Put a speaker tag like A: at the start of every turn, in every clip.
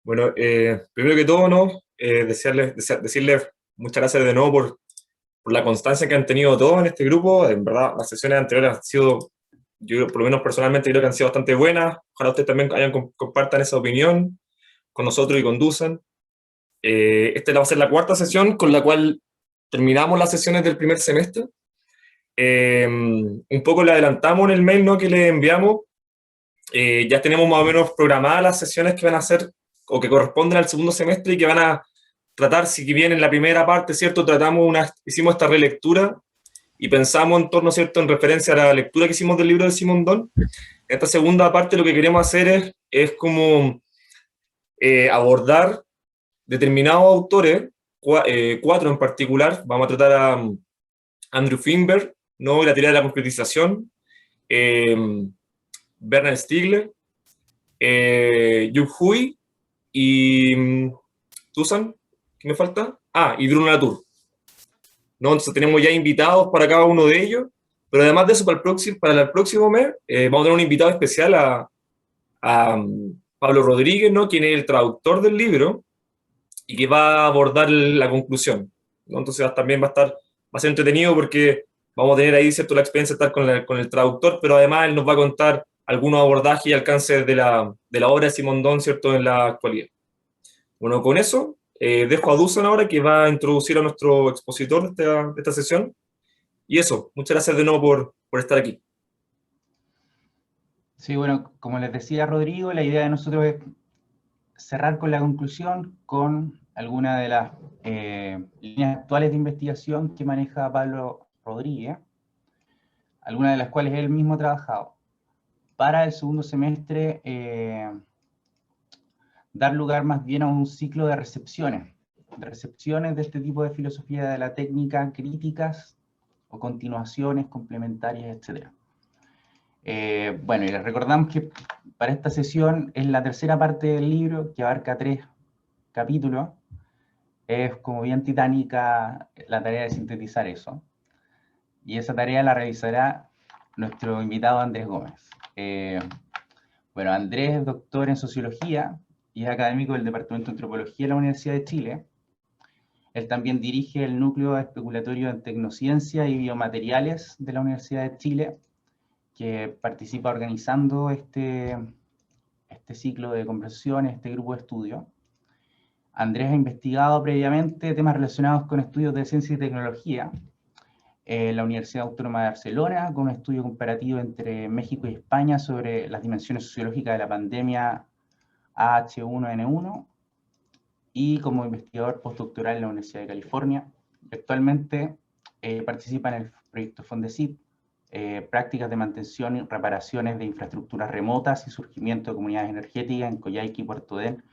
A: Bueno, primero que todo, ¿no? Decirles muchas gracias de nuevo por la constancia que han tenido todos en este grupo. En verdad, las sesiones anteriores han sido, yo por lo menos personalmente creo que han sido bastante buenas. Ojalá ustedes también compartan esa opinión con nosotros y conduzcan. Esta va a ser la cuarta sesión con la cual terminamos las sesiones del primer semestre. Un poco le adelantamos en el mail, ¿no?, que le enviamos. Ya tenemos más o menos programadas las sesiones que van a ser o que corresponden al segundo semestre y que van a tratar, si bien en la primera parte, ¿cierto? Hicimos esta relectura y pensamos en torno, ¿cierto?, en referencia a la lectura que hicimos del libro de Simondon. En esta segunda parte lo que queremos hacer es como abordar determinados autores, cuatro en particular. Vamos a tratar a Andrew Finberg, ¿no?, y la teoría de la concretización, Bernard Stiegler, Yu Hui y Susan, ¿qué me falta? Y Bruno Latour. ¿No? Entonces tenemos ya invitados para cada uno de ellos, pero además de eso, para el próximo mes vamos a tener un invitado especial a Pablo Rodríguez, ¿no?, quien es el traductor del libro y que va a abordar la conclusión, ¿no? Entonces también va a ser entretenido porque vamos a tener ahí, ¿cierto?, la experiencia de estar con el traductor, pero además él nos va a contar algunos abordajes y alcances de la obra de Simondon, ¿cierto?, en la actualidad. Bueno, con eso, dejo a Dusan ahora, que va a introducir a nuestro expositor de esta sesión. Y eso, muchas gracias de nuevo por estar aquí.
B: Sí, bueno, como les decía Rodrigo, la idea de nosotros es cerrar con la conclusión con algunas de las líneas actuales de investigación que maneja Pablo Rodríguez, algunas de las cuales él mismo ha trabajado. Para el segundo semestre, dar lugar más bien a un ciclo de recepciones de este tipo de filosofía de la técnica, críticas o continuaciones complementarias, etc. Bueno, y les recordamos que para esta sesión es la tercera parte del libro, que abarca 3 capítulos. Es como bien titánica la tarea de sintetizar eso. Y esa tarea la realizará nuestro invitado Andrés Gómez. Bueno, Andrés es doctor en Sociología y es académico del Departamento de Antropología de la Universidad de Chile. Él también dirige el Núcleo Especulatorio en Tecnociencia y Biomateriales de la Universidad de Chile, que participa organizando este ciclo de conversación, este grupo de estudio. Andrés ha investigado previamente temas relacionados con estudios de ciencia y tecnología en la Universidad Autónoma de Barcelona, con un estudio comparativo entre México y España sobre las dimensiones sociológicas de la pandemia H1N1, y como investigador postdoctoral en la Universidad de California. Actualmente participa en el proyecto Fondesit, prácticas de mantención y reparaciones de infraestructuras remotas y surgimiento de comunidades energéticas en Coyhaique y Puerto Dén,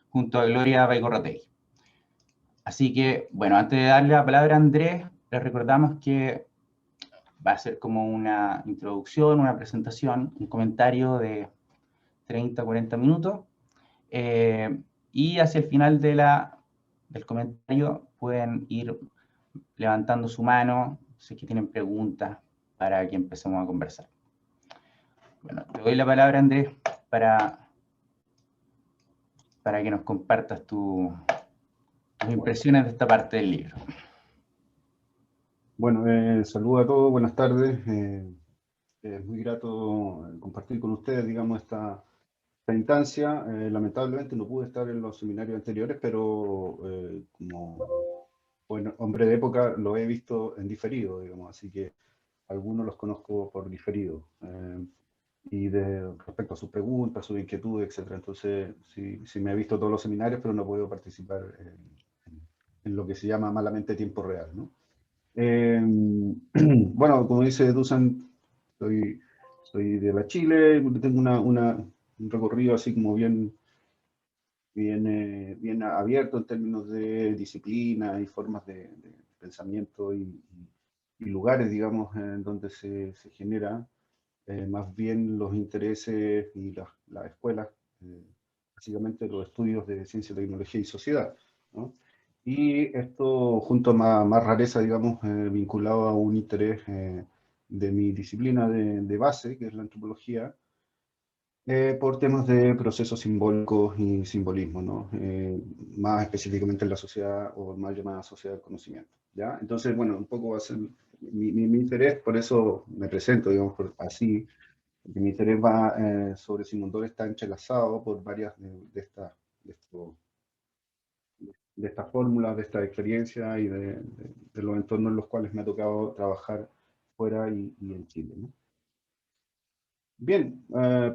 B: junto a Gloria Baigorrotegui. Así que, bueno, antes de darle la palabra a Andrés, les recordamos que va a ser como una introducción, una presentación, un comentario de 30 40 minutos, y hacia el final del comentario pueden ir levantando su mano si es que tienen preguntas para que empecemos a conversar. Bueno, te doy la palabra, Andrés, para que nos compartas tus impresiones de esta parte del libro.
C: Bueno, saludo a todos, buenas tardes. Es muy grato compartir con ustedes, digamos, esta instancia. Lamentablemente no pude estar en los seminarios anteriores, pero como bueno, hombre de época lo he visto en diferido, digamos, así que algunos los conozco por diferido. Y respecto a sus preguntas, sus inquietudes, etc. Entonces, sí me he visto todos los seminarios, pero no puedo participar en lo que se llama malamente tiempo real, ¿no? Bueno, como dice Dusan, soy de la Chile, tengo un recorrido así como bien abierto en términos de disciplina y formas de pensamiento y lugares, digamos, en donde se genera más bien los intereses y las escuelas, básicamente los estudios de ciencia, tecnología y sociedad, ¿no? Y esto junto a más rareza, digamos, vinculado a un interés de mi disciplina de base, que es la antropología, Por temas de procesos simbólicos y simbolismo, ¿no? Más específicamente en la sociedad o mal llamada sociedad del conocimiento, ¿ya? Entonces, bueno, un poco va a ser mi interés, por eso me presento, digamos, así, porque mi interés va sobre Simondon está entrelazado por varias de, estos- de estas fórmulas, de esta experiencia y de los entornos en los cuales me ha tocado trabajar fuera y en Chile, ¿no? Bien,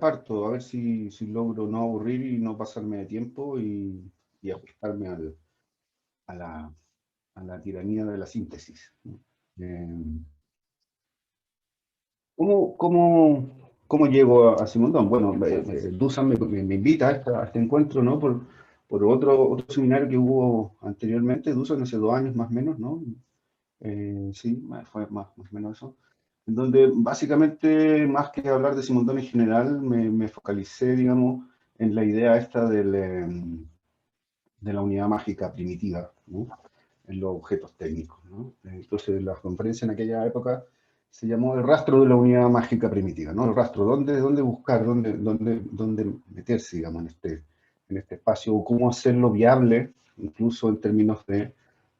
C: parto, a ver si logro no aburrir y no pasarme de tiempo y ajustarme a la, a la tiranía de la síntesis, ¿no? Eh, ¿cómo llego a Simondon? Bueno, Dusan me invita a este encuentro, ¿no? Por otro seminario que hubo anteriormente, Dusan hace 2 años más o menos, ¿no? Sí, fue más o menos eso. En donde básicamente, más que hablar de Simondon en general, me focalicé, digamos, en la idea esta de la unidad mágica primitiva, ¿no? En los objetos técnicos, ¿no? Entonces, la conferencia en aquella época se llamó el rastro de la unidad mágica primitiva, ¿no? El rastro, ¿dónde buscar, dónde meterse, digamos, en este espacio, o cómo hacerlo viable, incluso en términos de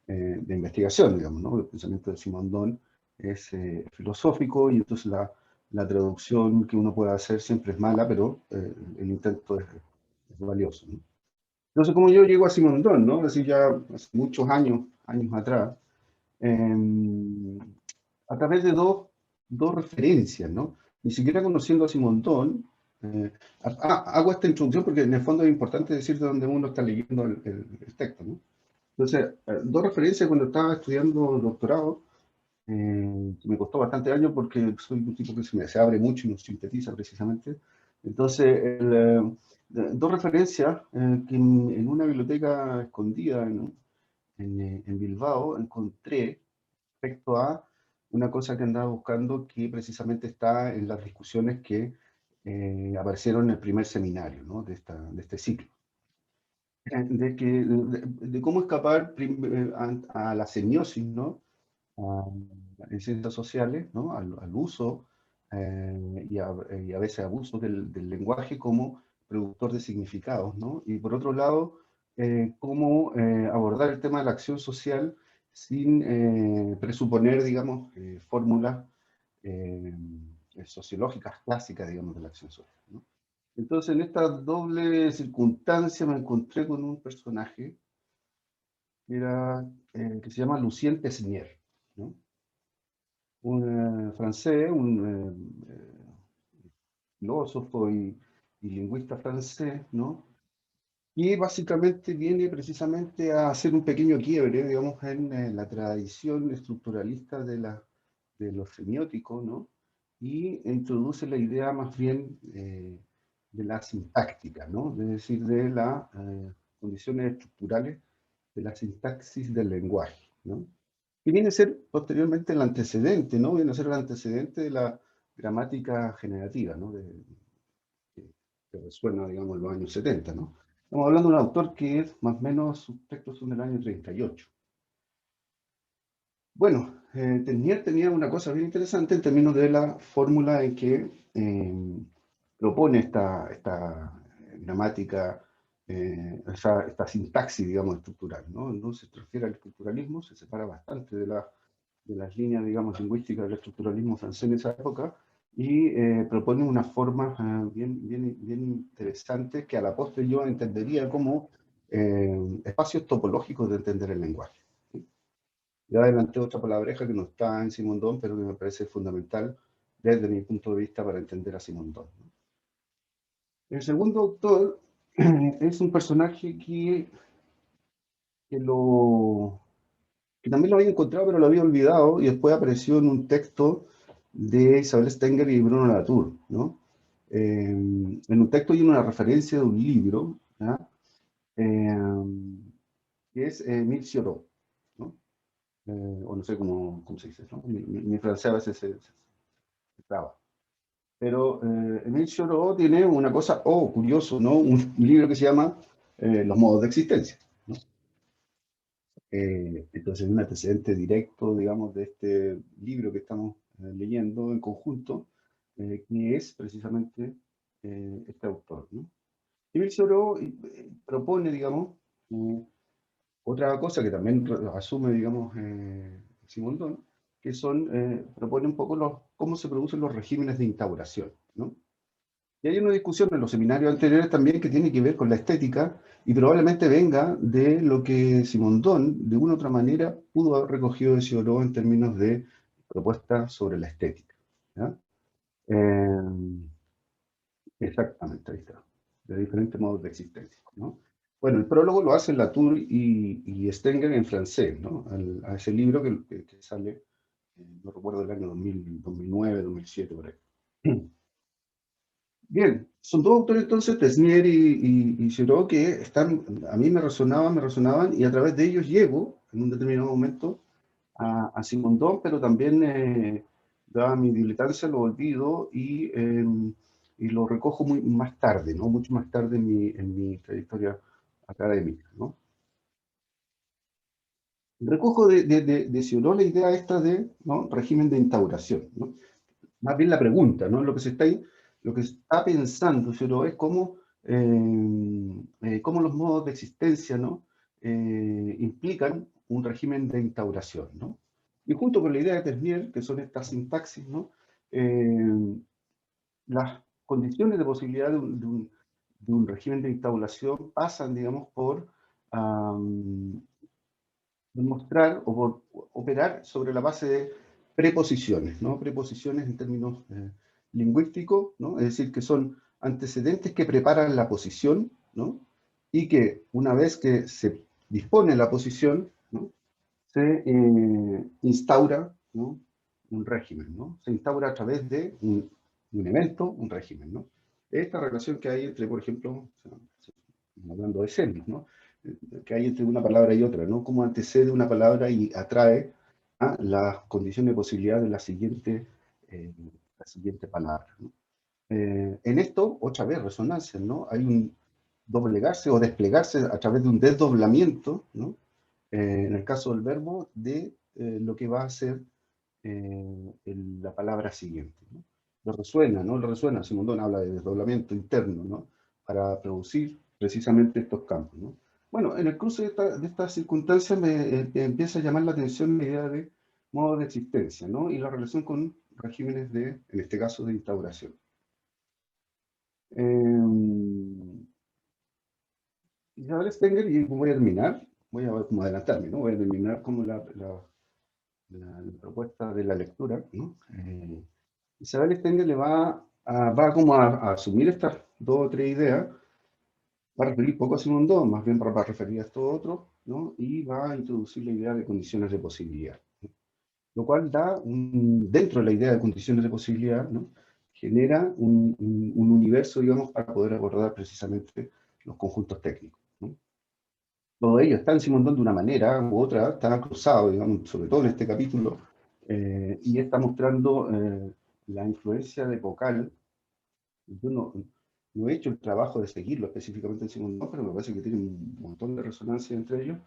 C: investigación, digamos, ¿no? El pensamiento de Simondon es filosófico y entonces la traducción que uno puede hacer siempre es mala, pero el intento es valioso, ¿no? Entonces, como yo llego a Simondon, ¿no? Es decir, ya hace muchos años atrás, eh, a través de dos referencias, ¿no? Ni siquiera conociendo a Simondon, hago esta introducción porque en el fondo es importante decir de dónde uno está leyendo el texto, ¿no? Entonces, dos referencias cuando estaba estudiando doctorado, que me costó bastante años porque soy un tipo que se abre mucho y no sintetiza precisamente. Entonces, dos referencias que en una biblioteca escondida en Bilbao encontré respecto a una cosa que andaba buscando que precisamente está en las discusiones que aparecieron en el primer seminario, ¿no? de este ciclo. De cómo escapar a la semiosis, ¿no? a- en ciencias sociales, ¿no? Al uso y a veces abuso del lenguaje como productor de significados, ¿no? Y por otro lado, cómo abordar el tema de la acción social sin presuponer, digamos, fórmulas eh, sociológicas clásicas, digamos, de la acción social, ¿no? Entonces, en esta doble circunstancia me encontré con un personaje que se llama Lucien Pesnier, ¿no? Un francés, filósofo y lingüista francés, ¿no? Y básicamente viene precisamente a hacer un pequeño quiebre, digamos, en la tradición estructuralista de los semióticos, ¿no? Y introduce la idea más bien de la sintáctica, ¿no? Es decir, de las condiciones estructurales de la sintaxis del lenguaje, ¿no? Y viene a ser posteriormente el antecedente, ¿no? Viene a ser el antecedente de la gramática generativa, ¿no? Que, que resuena, digamos, en los años 70, ¿no? Estamos hablando de un autor que es, más o menos, sus textos son del año 38. Bueno, Tenier tenía una cosa bien interesante en términos de la fórmula en que propone esta gramática, esta sintaxis, digamos, estructural, ¿no? Entonces se refiere al estructuralismo, se separa bastante de las líneas, digamos, lingüísticas del estructuralismo francés en esa época, y propone una forma bien interesante que a la postre yo entendería como espacios topológicos de entender el lenguaje. ¿Sí? Ya adelanté otra palabreja que no está en Simondon, pero que me parece fundamental desde mi punto de vista para entender a Simondon, ¿no? El segundo autor es un personaje que lo, que también lo había encontrado, pero lo había olvidado, y después apareció en un texto de Isabel Stenger y Bruno Latour, ¿no? En un texto y una referencia de un libro, ¿ya? Que es Émile Cioran, ¿no? O no sé cómo se dice, ¿no? Mi francés a veces se traba. Pero Émile Cioran tiene una cosa, curioso, ¿no? Un libro que se llama Los modos de existencia, ¿no? Entonces, un antecedente directo, digamos, de este libro que estamos leyendo en conjunto, que es precisamente este autor, ¿no? Émile Cioran propone, digamos, otra cosa que también asume, digamos, Simondon, que propone un poco cómo se producen los regímenes de instauración, ¿no? Y hay una discusión en los seminarios anteriores también que tiene que ver con la estética y probablemente venga de lo que Simondon, de una u otra manera, pudo haber recogido de Cioran en términos de propuestas sobre la estética, ¿ya? Exactamente, ahí está. De diferentes modos de existencia, ¿no? Bueno, el prólogo lo hacen Latour y Stenger en francés, ¿no? A ese libro que sale, no recuerdo el año 2000, 2009, 2007, por ahí. Bien, son dos autores entonces, Tesnier y Cioran, que a mí me resonaban, y a través de ellos llego, en un determinado momento, a Simondon, pero también, dada mi dilatancia, lo olvido y lo recojo más tarde, ¿no? Mucho más tarde en mi trayectoria académica, ¿no? Recojo de Cioran la idea esta de, ¿no?, régimen de instauración, ¿no? Más bien la pregunta, ¿no? Lo que está pensando Cioran es cómo los modos de existencia, ¿no?, implican un régimen de instauración, ¿no? Y junto con la idea de Tesnier, que son estas sintaxis, ¿no?, las condiciones de posibilidad de un régimen de instauración pasan, digamos, por demostrar o por operar sobre la base de preposiciones, ¿no? Preposiciones en términos lingüísticos, ¿no? Es decir, que son antecedentes que preparan la posición, ¿no? Y que una vez que se dispone la posición, ¿no?, se instaura, ¿no?, un régimen, ¿no? Se instaura a través de un evento, un régimen, ¿no? Esta relación que hay entre, por ejemplo, hablando de Selby, ¿no?, que hay entre una palabra y otra, ¿no? Cómo antecede una palabra y atrae a las condiciones de posibilidad de la siguiente palabra, ¿no? En esto, otra vez, resonancia, ¿no? Hay un doblegarse o desplegarse a través de un desdoblamiento, ¿no? En el caso del verbo, de lo que va a ser la palabra siguiente, ¿no? Lo resuena, ¿no? Lo resuena. Simondon habla de desdoblamiento interno, ¿no?, para producir precisamente estos campos, ¿no? Bueno, en el cruce de estas circunstancias me empieza a llamar la atención la idea de modo de existencia, ¿no?, y la relación con regímenes en este caso, de instauración. Isabel Stenger, y voy a terminar, voy a como adelantarme, ¿no? Voy a terminar como la propuesta de la lectura, ¿no? Isabel Stenger va como a asumir estas dos o tres ideas, va a referir poco a Simondon, más bien va a referir a esto otro, ¿no? Y va a introducir la idea de condiciones de posibilidad, ¿no? Lo cual dentro de la idea de condiciones de posibilidad, ¿no?, genera un universo, digamos, para poder abordar precisamente los conjuntos técnicos, ¿no? Todo ello está en Simondon de una manera u otra, está cruzado, digamos, sobre todo en este capítulo, y está mostrando la influencia de Vocal. Yo no he hecho el trabajo de seguirlo específicamente en Simondon, pero me parece que tiene un montón de resonancia entre ellos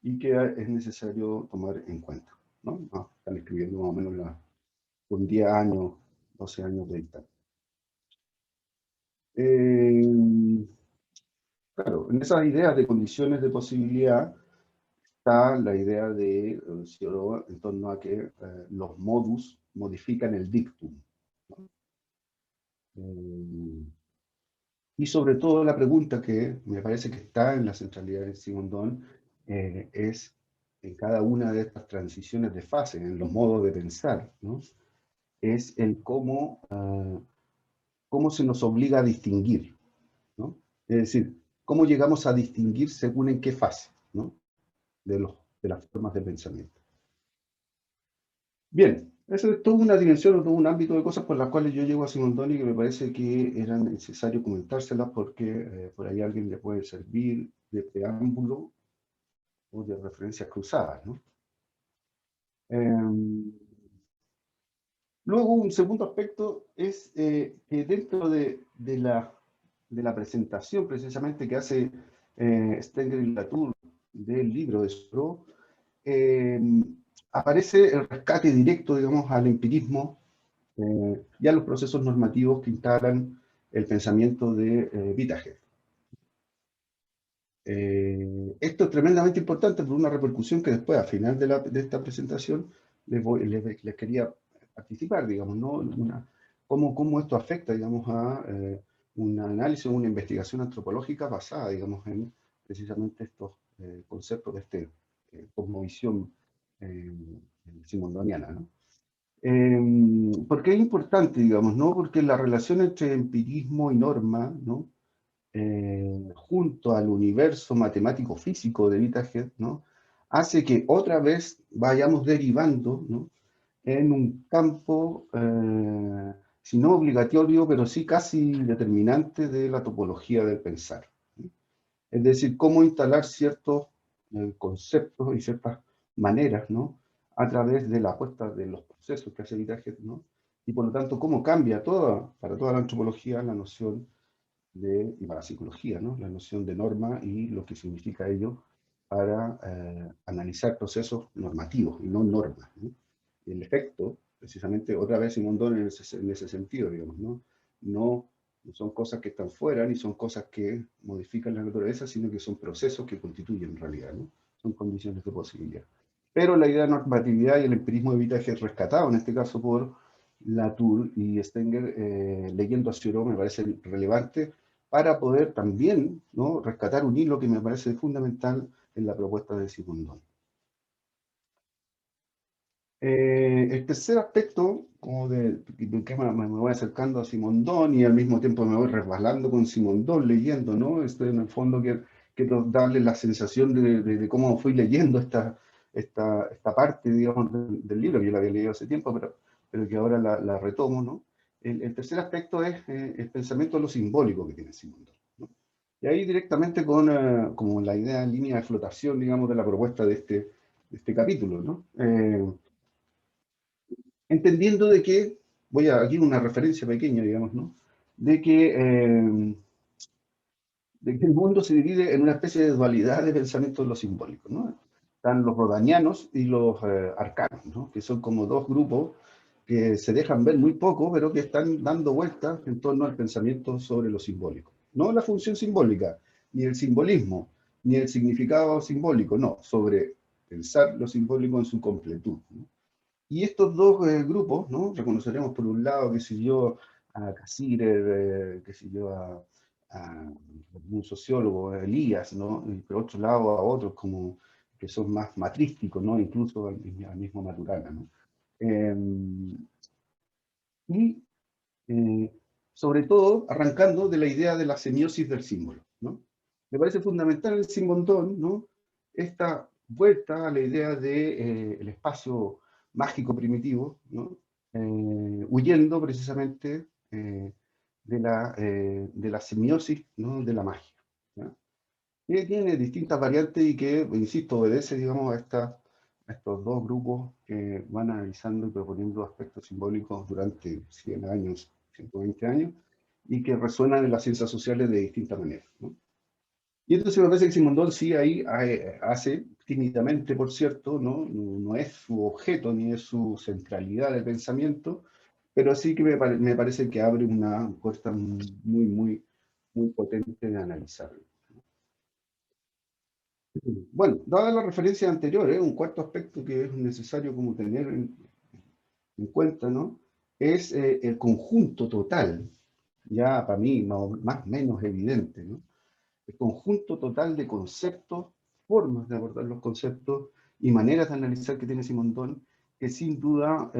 C: y que es necesario tomar en cuenta, ¿no? Están escribiendo más o menos con 10 años, 12 años de distancia. Claro, en esas ideas de condiciones de posibilidad está la idea de Cioran en torno a que los modus modifican el dictum, ¿no? Y sobre todo la pregunta que me parece que está en la centralidad de Simondon es en cada una de estas transiciones de fase, en los modos de pensar, ¿no?, es el cómo se nos obliga a distinguir, ¿no? Es decir, cómo llegamos a distinguir según en qué fase, ¿no?, de las formas de pensamiento. Bien, eso es toda una dimensión o todo un ámbito de cosas por las cuales yo llego a Simondon y que me parece que era necesario comentárselas porque por ahí a alguien le puede servir de preámbulo o de referencias cruzadas, ¿no? Luego, un segundo aspecto es que dentro de la presentación precisamente que hace Stenger y Latour del libro de Cioran, aparece el rescate directo, digamos, al empirismo y a los procesos normativos que instalan el pensamiento de Whittaker. Esto es tremendamente importante por una repercusión que después, al final de esta presentación, les quería participar, digamos, ¿no? Cómo esto afecta, digamos, a un análisis, una investigación antropológica basada, digamos, en precisamente estos conceptos de esta cosmovisión simondoniana, ¿no? ¿Por qué es importante, digamos, no? Porque la relación entre empirismo y norma, ¿no? Junto al universo matemático-físico de Whittaker, ¿no? Hace que otra vez vayamos derivando, ¿no? En un campo, si no obligatorio, pero sí casi determinante de la topología del pensar, ¿no? Es decir, cómo instalar ciertos conceptos y ciertas maneras, ¿no? A través de la apuesta de los procesos que hace Whittaker, ¿no? Y por lo tanto, cómo cambia para toda la antropología la noción y para la psicología, ¿no? La noción de norma y lo que significa ello para analizar procesos normativos y no normas, ¿no? Y el efecto, precisamente, otra vez Simondon en ese sentido, digamos, ¿no? No son cosas que están fuera, ni son cosas que modifican la naturaleza, sino que son procesos que constituyen en realidad, ¿no? Son condiciones de posibilidad. Pero la idea de normatividad y el empirismo de Whittaker rescatado, en este caso por Latour y Stenger, leyendo a Cioran, me parece relevante para poder también, ¿no? Rescatar un hilo que me parece fundamental en la propuesta de Simondon. El tercer aspecto, como que me voy acercando a Simondon y al mismo tiempo me voy resbalando con Simondon leyendo, ¿no? Esto en el fondo quiero darle la sensación de cómo fui leyendo esta parte, digamos, del libro, que yo la había leído hace tiempo, pero que ahora la retomo, ¿no? El tercer aspecto es el pensamiento de lo simbólico que tiene Simondon, ¿no? Y ahí directamente con como la idea en línea de flotación, digamos, de la propuesta de este capítulo, ¿no? Entendiendo de que, voy a aquí una referencia pequeña, digamos, ¿no? De que el mundo se divide en una especie de dualidad de pensamiento de lo simbólico, ¿no? Están los rodanianos y los arcanos, ¿no? Que son como dos grupos que se dejan ver muy poco, pero que están dando vueltas en torno al pensamiento sobre lo simbólico. No la función simbólica, ni el simbolismo, ni el significado simbólico, no, sobre pensar lo simbólico en su completud, ¿no? Y estos dos grupos, ¿no? Reconoceremos por un lado, qué sé yo, a Cassirer, qué sé yo, a un sociólogo, a Elías, ¿no? Y por otro lado a otros como que son más matrísticos, ¿no? Incluso al mismo Maturana, ¿no? Y sobre todo arrancando de la idea de la semiosis del símbolo, ¿no? Me parece fundamental en Simondon, ¿no? Esta vuelta a la idea de el espacio mágico primitivo, ¿no? Huyendo precisamente de la semiosis, ¿no? De la magia, ¿no? Que tiene distintas variantes y que, insisto, obedece, digamos, a estos dos grupos que van analizando y proponiendo aspectos simbólicos durante 100 años, 120 años, y que resuenan en las ciencias sociales de distintas maneras, ¿no? Y entonces me parece que Simondon sí ahí hace, tímidamente por cierto, no es su objeto ni es su centralidad del pensamiento, pero sí que me parece que abre una puerta muy potente de analizarlo. Bueno, dada la referencia anterior, un cuarto aspecto que es necesario como tener en cuenta, ¿no? Es el conjunto total, ya para mí más o menos evidente, ¿no? El conjunto total de conceptos, formas de abordar los conceptos y maneras de analizar que tiene Simondon, que sin duda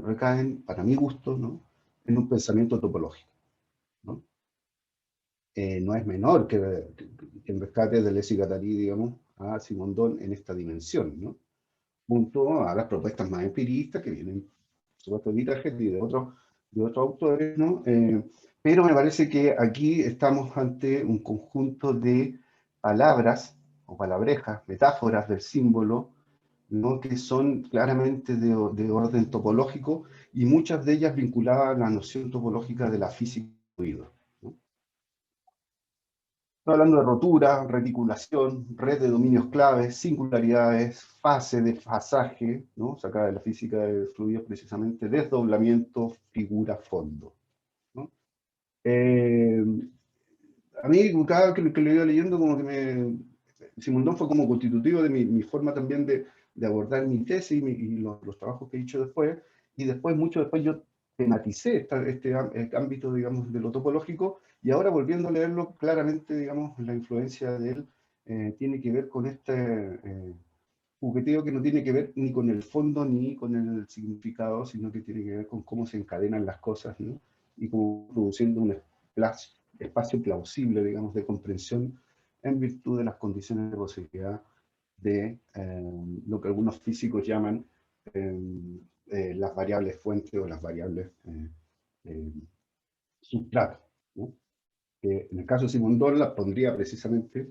C: recaen, para mi gusto, ¿no? En un pensamiento topológico, ¿no? No es menor que el rescate de Deleuze y Guattari, digamos, a Simondon en esta dimensión, ¿no? Junto a las propuestas más empiristas que vienen, por supuesto, de Whittaker y de otros autores, ¿no? Pero me parece que aquí estamos ante un conjunto de palabras o palabrejas, metáforas del símbolo, ¿no? Que son claramente de orden topológico y muchas de ellas vinculadas a la noción topológica de la física del fluido, ¿no? Estoy hablando de rotura, reticulación, red de dominios claves, singularidades, fase, desfasaje, ¿no? Sacada de la física de fluidos precisamente, desdoblamiento, figura, fondo, ¿no? A mí, cada vez que lo iba leyendo, como que Simondón fue como constitutivo de mi forma también de abordar mi tesis y los trabajos que he hecho después, y después, mucho después, yo tematicé este ámbito, digamos, de lo topológico, y ahora volviendo a leerlo, claramente, digamos, la influencia de él tiene que ver con este jugueteo que no tiene que ver ni con el fondo ni con el significado, sino que tiene que ver con cómo se encadenan las cosas, ¿no? Y como produciendo un espacio plausible, digamos, de comprensión en virtud de las condiciones de posibilidad de lo que algunos físicos llaman las variables fuente o las variables sustrato, ¿no? Que en el caso de Simondon las pondría precisamente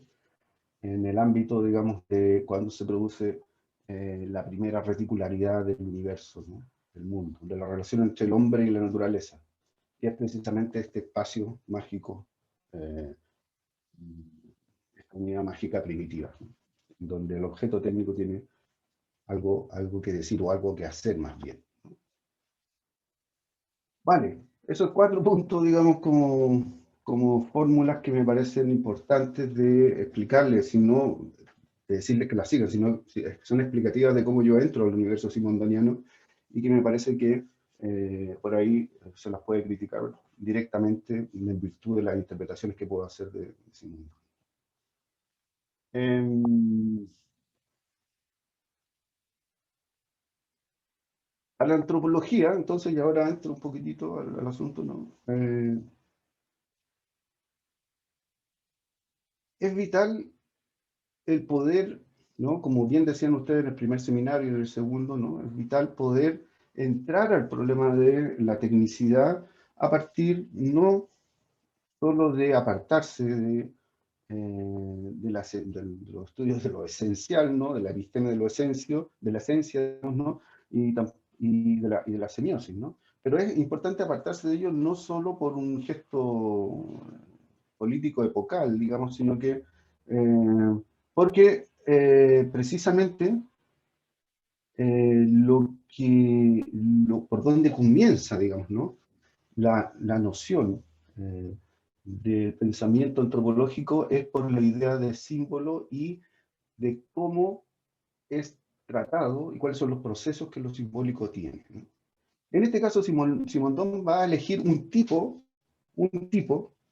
C: en el ámbito, digamos, de cuando se produce la primera reticularidad del universo, ¿no? Del mundo, de la relación entre el hombre y la naturaleza, que es precisamente este espacio mágico, esta unidad mágica primitiva, ¿no? Donde el objeto técnico tiene algo que decir o algo que hacer más bien, ¿no? Vale, esos 4 puntos, digamos, como fórmulas que me parecen importantes de explicarles, sino de decirles que las sigan, sino son explicativas de cómo yo entro al universo simondoniano y que me parece que por ahí se las puede criticar directamente en virtud de las interpretaciones que puedo hacer de Simondon. A la antropología, entonces, y ahora entro un poquitito al asunto, ¿no? Es vital el poder, ¿no? Como bien decían ustedes en el primer seminario y en el segundo, ¿no? Es vital poder entrar al problema de la tecnicidad a partir no solo de apartarse de los estudios de lo esencial, ¿no? De la episteme de lo esencio, de la esencia, ¿no? Y de la semiosis, ¿no? Pero es importante apartarse de ello no solo por un gesto político epocal, digamos, sino que porque precisamente por donde comienza, digamos, ¿no? La noción del pensamiento antropológico es por la idea de símbolo y de cómo es tratado y cuáles son los procesos que lo simbólico tiene, ¿no? En este caso, Simondon va a elegir un tipo,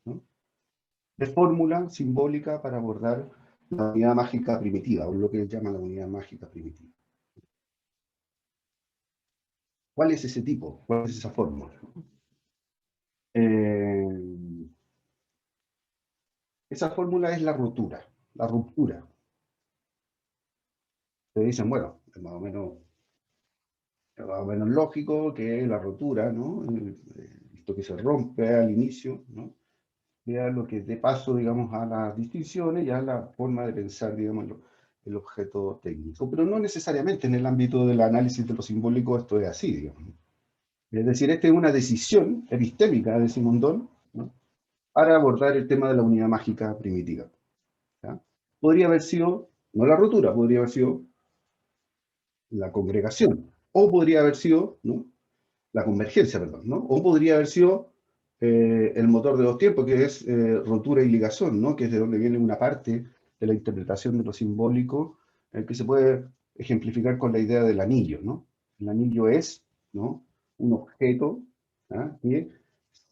C: ¿no? De fórmula simbólica para abordar la unidad mágica primitiva, o lo que él llama la unidad mágica primitiva. ¿Cuál es ese tipo? ¿Cuál es esa fórmula? Esa fórmula es la ruptura. Te dicen, bueno, es más o menos lógico que la rotura, ¿no? Esto que se rompe al inicio, ¿no? Sea lo que dé paso, digamos, a las distinciones y a la forma de pensar, digamos, el objeto técnico. Pero no necesariamente en el ámbito del análisis de lo simbólico esto es así, digamos. Es decir, esta es una decisión epistémica de Simondon, ¿no? Para abordar el tema de la unidad mágica primitiva, ¿ya? Podría haber sido, no la rotura, podría haber sido la congregación, o podría haber sido, ¿no? La convergencia, perdón, ¿no? O podría haber sido el motor de los tiempos, que es rotura y ligazón, ¿no? Que es de donde viene una parte de la interpretación de lo simbólico, que se puede ejemplificar con la idea del anillo, ¿no? El anillo es, ¿no? Un objeto, ¿ah? Que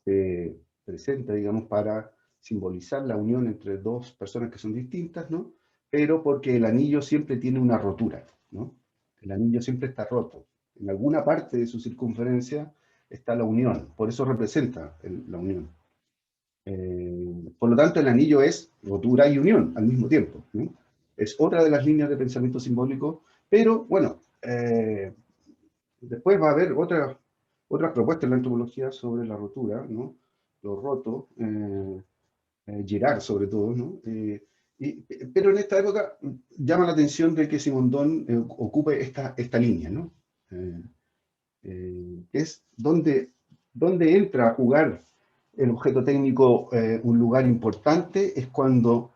C: se presenta, digamos, para simbolizar la unión entre dos personas que son distintas, ¿no? Pero porque el anillo siempre tiene una rotura, ¿no? El anillo siempre está roto. En alguna parte de su circunferencia está la unión, por eso representa la unión. Por lo tanto, el anillo es rotura y unión al mismo tiempo, ¿no? Es otra de las líneas de pensamiento simbólico, pero bueno, después va a haber otras propuestas en la antropología sobre la rotura, ¿no? Lo roto, Girard sobre todo, ¿no? Pero en esta época llama la atención de que Simondon ocupe esta línea, ¿no? Es donde entra a jugar el objeto técnico un lugar importante, es cuando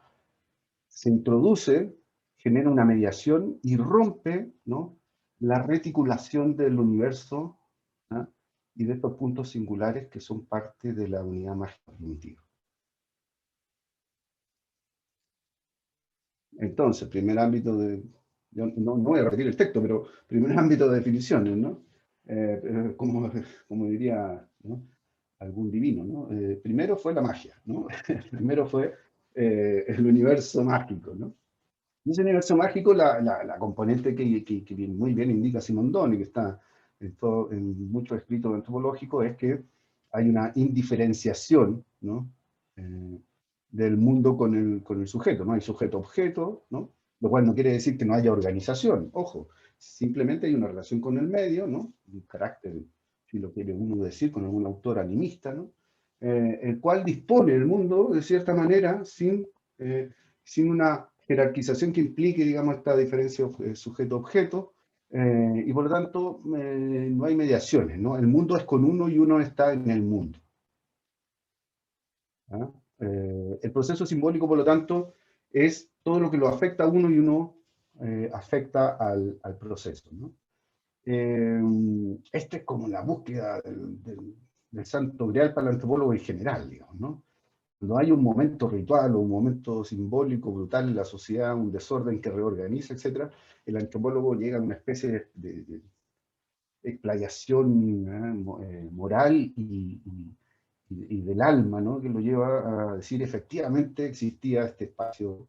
C: se introduce, genera una mediación y rompe, ¿no? La reticulación del universo, ¿ah? y de estos puntos singulares que son parte de la unidad mágica primitiva. Entonces, primer ámbito de... Yo no voy a repetir el texto, pero primer ámbito de definiciones, ¿no? Como diría, ¿no?, algún divino, ¿no? Primero fue la magia, ¿no? Primero fue el universo mágico, ¿no? Y ese universo mágico, la componente que muy bien indica Simondoni, que está en muchos escritos antropológicos, es que hay una indiferenciación, ¿no?, del mundo con el sujeto. No hay sujeto-objeto, ¿no?, lo cual no quiere decir que no haya organización, ojo, simplemente hay una relación con el medio, ¿no?, un carácter, si lo quiere uno decir, con algún autor animista, ¿no?, el cual dispone el mundo de cierta manera sin una jerarquización que implique, digamos, esta diferencia sujeto-objeto, y por lo tanto no hay mediaciones, ¿no? El mundo es con uno y uno está en el mundo. ¿Ah? El proceso simbólico, por lo tanto, es todo lo que lo afecta a uno y uno afecta al proceso, ¿no? Esta es como la búsqueda del santo grial para el antropólogo en general, digamos, ¿no? No hay un momento ritual o un momento simbólico brutal en la sociedad, un desorden que reorganiza, etc. El antropólogo llega a una especie de explayación moral y del alma, ¿no?, que lo lleva a decir efectivamente existía este espacio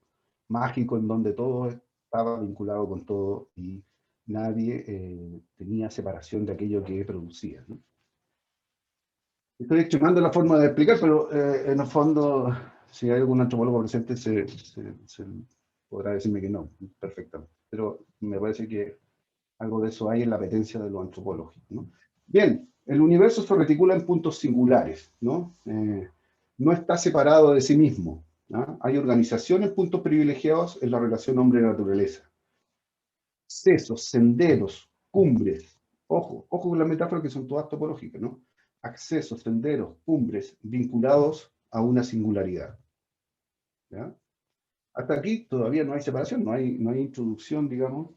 C: mágico en donde todo estaba vinculado con todo y nadie tenía separación de aquello que producía, ¿no? Estoy extremando la forma de explicar, pero en el fondo, si hay algún antropólogo presente, se podrá decirme que no, perfectamente. Pero me parece que algo de eso hay en la apetencia de lo antropológico, ¿no? Bien, el universo se reticula en puntos singulares, ¿no? No está separado de sí mismo, ¿no? Hay organización en puntos privilegiados en la relación hombre-naturaleza. Accesos, senderos, cumbres. Ojo con la metáfora que son todas topológicas, ¿no? Accesos, senderos, cumbres, vinculados a una singularidad, ¿ya? Hasta aquí todavía no hay separación, no hay introducción, digamos,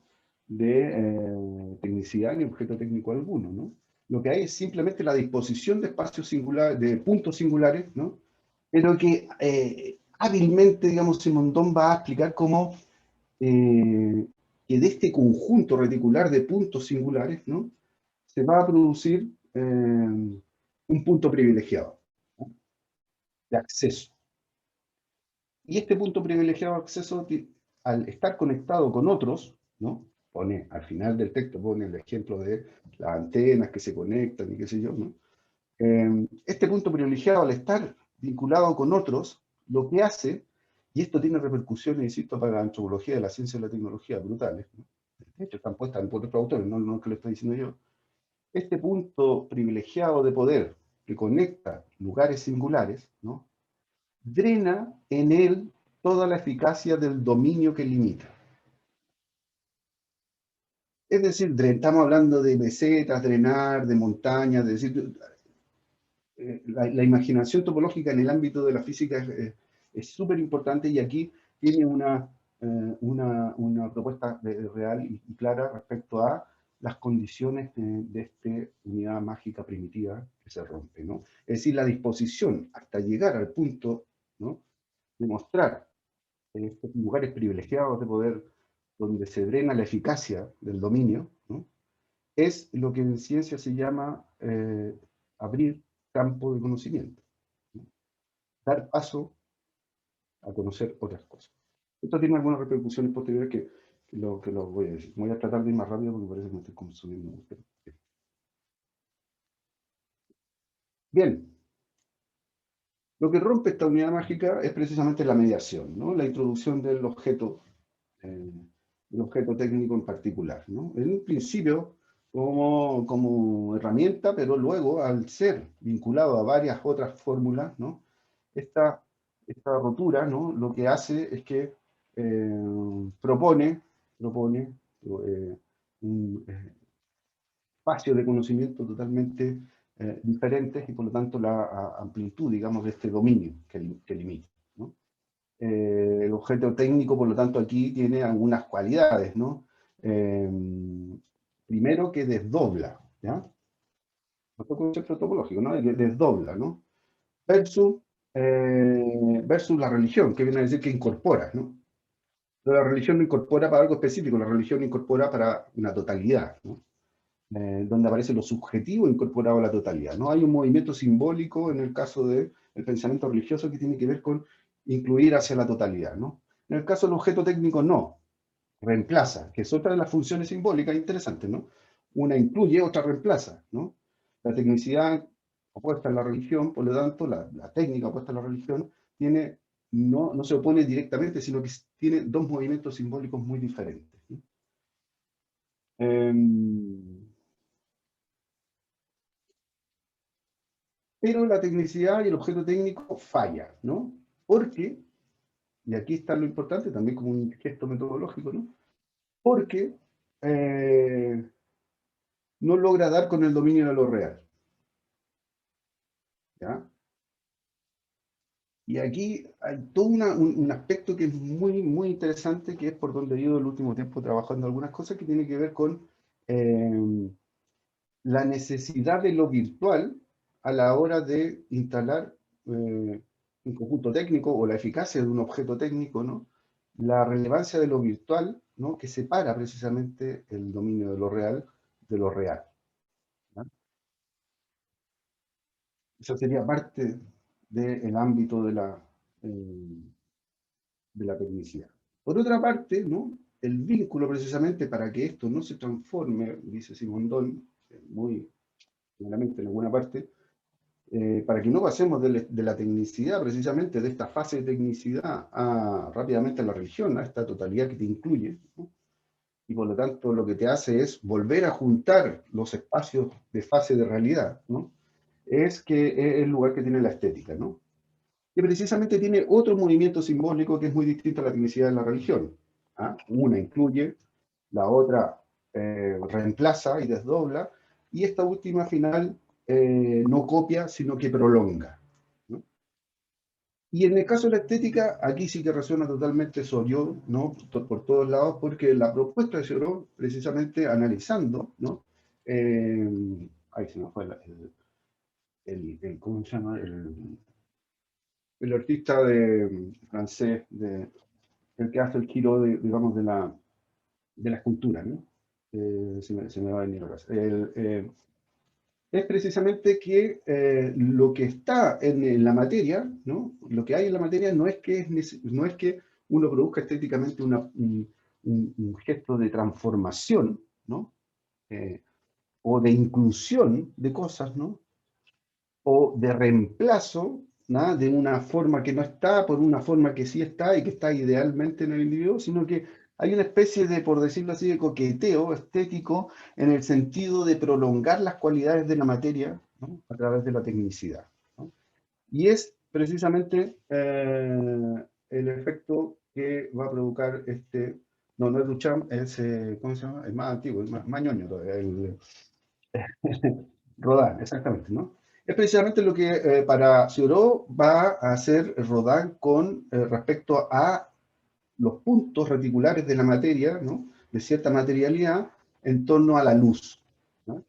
C: de tecnicidad ni objeto técnico alguno, ¿no? Lo que hay es simplemente la disposición de espacios singulares, de puntos singulares, ¿no? Pero que hábilmente, digamos, Simondon va a explicar cómo que de este conjunto reticular de puntos singulares, ¿no?, se va a producir un punto privilegiado, ¿no?, de acceso. Y este punto privilegiado de acceso, al estar conectado con otros, ¿no?, pone, al final del texto pone el ejemplo de las antenas que se conectan y qué sé yo, ¿no? Este punto privilegiado, al estar vinculado con otros, lo que hace, y esto tiene repercusiones, insisto, para la antropología de la ciencia y la tecnología brutales, ¿no?, de hecho están puestas por otros autores, no es que lo estoy diciendo yo. Este punto privilegiado de poder que conecta lugares singulares, ¿no?, drena en él toda la eficacia del dominio que limita. Es decir, estamos hablando de mesetas, drenar, de montañas, de decir, la imaginación topológica en el ámbito de la física es súper importante, y aquí tiene una propuesta real y clara respecto a las condiciones de esta unidad mágica primitiva que se rompe, ¿no? Es decir, la disposición hasta llegar al punto, ¿no?, de mostrar en estos lugares privilegiados de poder donde se drena la eficacia del dominio, ¿no?, es lo que en ciencia se llama abrir campo de conocimiento, ¿no?, dar paso a conocer otras cosas. Esto tiene algunas repercusiones posteriores que lo voy a decir. Voy a tratar de ir más rápido porque parece que me estoy consumiendo mucho. Bien. Lo que rompe esta unidad mágica es precisamente la mediación, ¿no?, la introducción del objeto técnico en particular, ¿no? En un principio como herramienta, pero luego, al ser vinculado a varias otras fórmulas, ¿no?, esta rotura, ¿no?, lo que hace es que propone un espacio de conocimiento totalmente diferentes, y por lo tanto la amplitud, digamos, de este dominio que limita, ¿no? El objeto técnico, por lo tanto, aquí tiene algunas cualidades, ¿no? Primero, que desdobla, ¿ya? otro concepto topológico, ¿no? Desdobla, ¿no? Versus, versus la religión, que viene a decir que incorpora, ¿no? Pero la religión no incorpora para algo específico, la religión incorpora para una totalidad, ¿no? Donde aparece lo subjetivo incorporado a la totalidad, ¿no? Hay un movimiento simbólico en el caso del pensamiento religioso que tiene que ver con incluir hacia la totalidad, ¿no? En el caso del objeto técnico, no, reemplaza, que es otra de las funciones simbólicas interesantes, ¿no? Una incluye, otra reemplaza, ¿no? La tecnicidad opuesta a la religión, por lo tanto, la técnica opuesta a la religión, tiene, no se opone directamente, sino que tiene dos movimientos simbólicos muy diferentes, ¿no? Pero la tecnicidad y el objeto técnico falla, ¿no? Porque, y aquí está lo importante, también como un gesto metodológico, ¿no? Porque no logra dar con el dominio de lo real, ¿ya? Y aquí hay todo un aspecto que es muy, muy interesante, que es por donde he ido el último tiempo trabajando algunas cosas, que tiene que ver con la necesidad de lo virtual a la hora de instalar un conjunto técnico o la eficacia de un objeto técnico, ¿no? La relevancia de lo virtual, ¿no? Que separa precisamente el dominio de lo real de lo real, ¿no? Eso sería parte del ámbito de la tecnicidad. Por otra parte, ¿no? El vínculo precisamente para que esto no se transforme, dice Simondon, muy claramente en alguna parte, para que no pasemos de la tecnicidad, precisamente de esta fase de tecnicidad, rápidamente a la religión, a esta totalidad que te incluye, ¿no? Y por lo tanto lo que te hace es volver a juntar los espacios de fase de realidad, ¿no? Es que es el lugar que tiene la estética, ¿no? Que precisamente tiene otro movimiento simbólico que es muy distinto a la tecnicidad de la religión, ¿ah? Una incluye, la otra reemplaza y desdobla, y esta última final no copia, sino que prolonga, ¿no? Y en el caso de la estética, aquí sí que resuena totalmente Soriot, ¿no? Por todos lados, porque la propuesta de Soriot, precisamente analizando, ¿no? Ahí se me fue ¿cómo se llama? El artista francés, el que hace el giro, digamos, de la escultura, ¿no? Se me va a venir a la casa. Es precisamente que lo que está en la materia, ¿no? Lo que hay en la materia no es que uno produzca estéticamente un gesto de transformación, ¿no? O de inclusión de cosas, ¿no? O de reemplazo, ¿no? De una forma que no está por una forma que sí está y que está idealmente en el individuo, sino que hay una especie de, por decirlo así, de coqueteo estético en el sentido de prolongar las cualidades de la materia, ¿no? A través de la tecnicidad, ¿no? Y es precisamente el efecto que va a provocar no es Duchamp, es, ¿cómo se llama? Es más antiguo, es más ñoño todavía, Rodin, exactamente, ¿no? Es precisamente lo que para Seurat va a hacer Rodin con respecto a los puntos reticulares de la materia, ¿no? De cierta materialidad en torno a la luz, ¿no?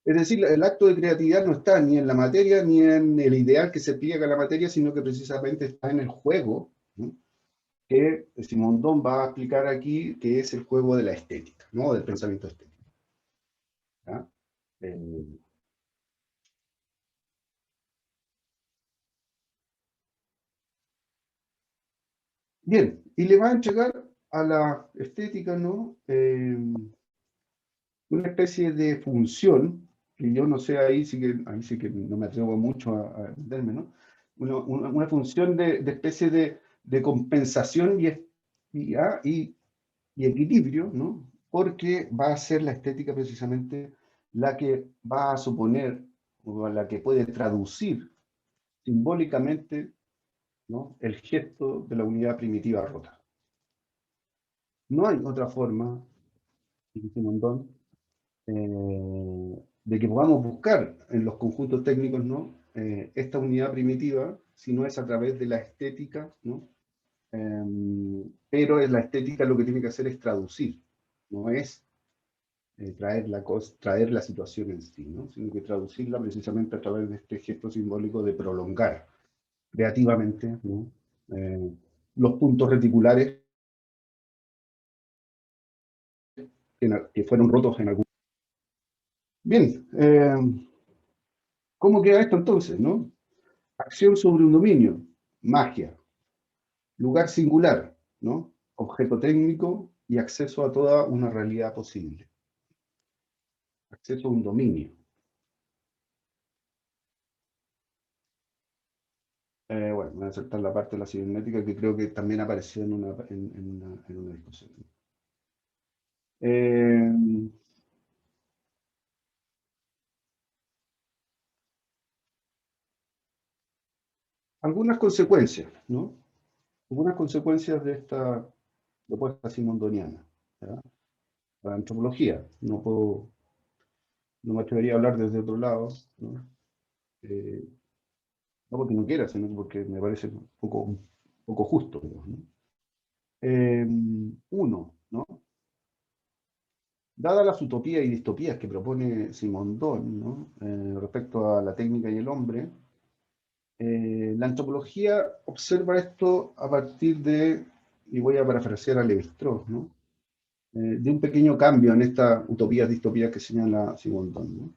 C: Es decir, el acto de creatividad no está ni en la materia ni en el ideal que se pliega a la materia, sino que precisamente está en el juego, ¿no? Que Simondon va a explicar aquí, que es el juego de la estética, ¿no? Del pensamiento estético, ¿ya? Eh, Bien, y le va a entregar a la estética, ¿no? Una especie de función, que yo no sé, ahí sí que no me atrevo mucho a entenderme, ¿no? Una función de especie de compensación y equilibrio, ¿no? Porque va a ser la estética precisamente la que va a suponer, o la que puede traducir simbólicamente, ¿no? El gesto de la unidad primitiva rota. No hay otra forma, dice Mondón, de que podamos buscar en los conjuntos técnicos, ¿no? Esta unidad primitiva, si no es a través de la estética, ¿no? Pero es la estética lo que tiene que hacer es traducir, no es traer la situación en sí, ¿no? Sino que traducirla precisamente a través de este gesto simbólico de prolongar creativamente, ¿no? Los puntos reticulares que fueron rotos en algún... Bien, ¿cómo queda esto entonces, no? Acción sobre un dominio, magia. Lugar singular, ¿no? Objeto técnico y acceso a toda una realidad posible. Acceso a un dominio. Bueno, voy a saltar la parte de la cibernética que creo que también apareció en una discusión. Algunas consecuencias, ¿no? Algunas consecuencias de esta propuesta simondoniana, ¿ya? La antropología, no me atrevería a hablar desde otro lado, ¿no? No porque no quiera, sino porque me parece un poco justo, digamos, ¿no? Uno, ¿no? Dadas las utopías y distopías que propone Simondón, ¿no? Respecto a la técnica y el hombre, la antropología observa esto a partir de, y voy a parafrasear a Lévi-Strauss, ¿no? De un pequeño cambio en estas utopías, distopías que señala Simondón, ¿no?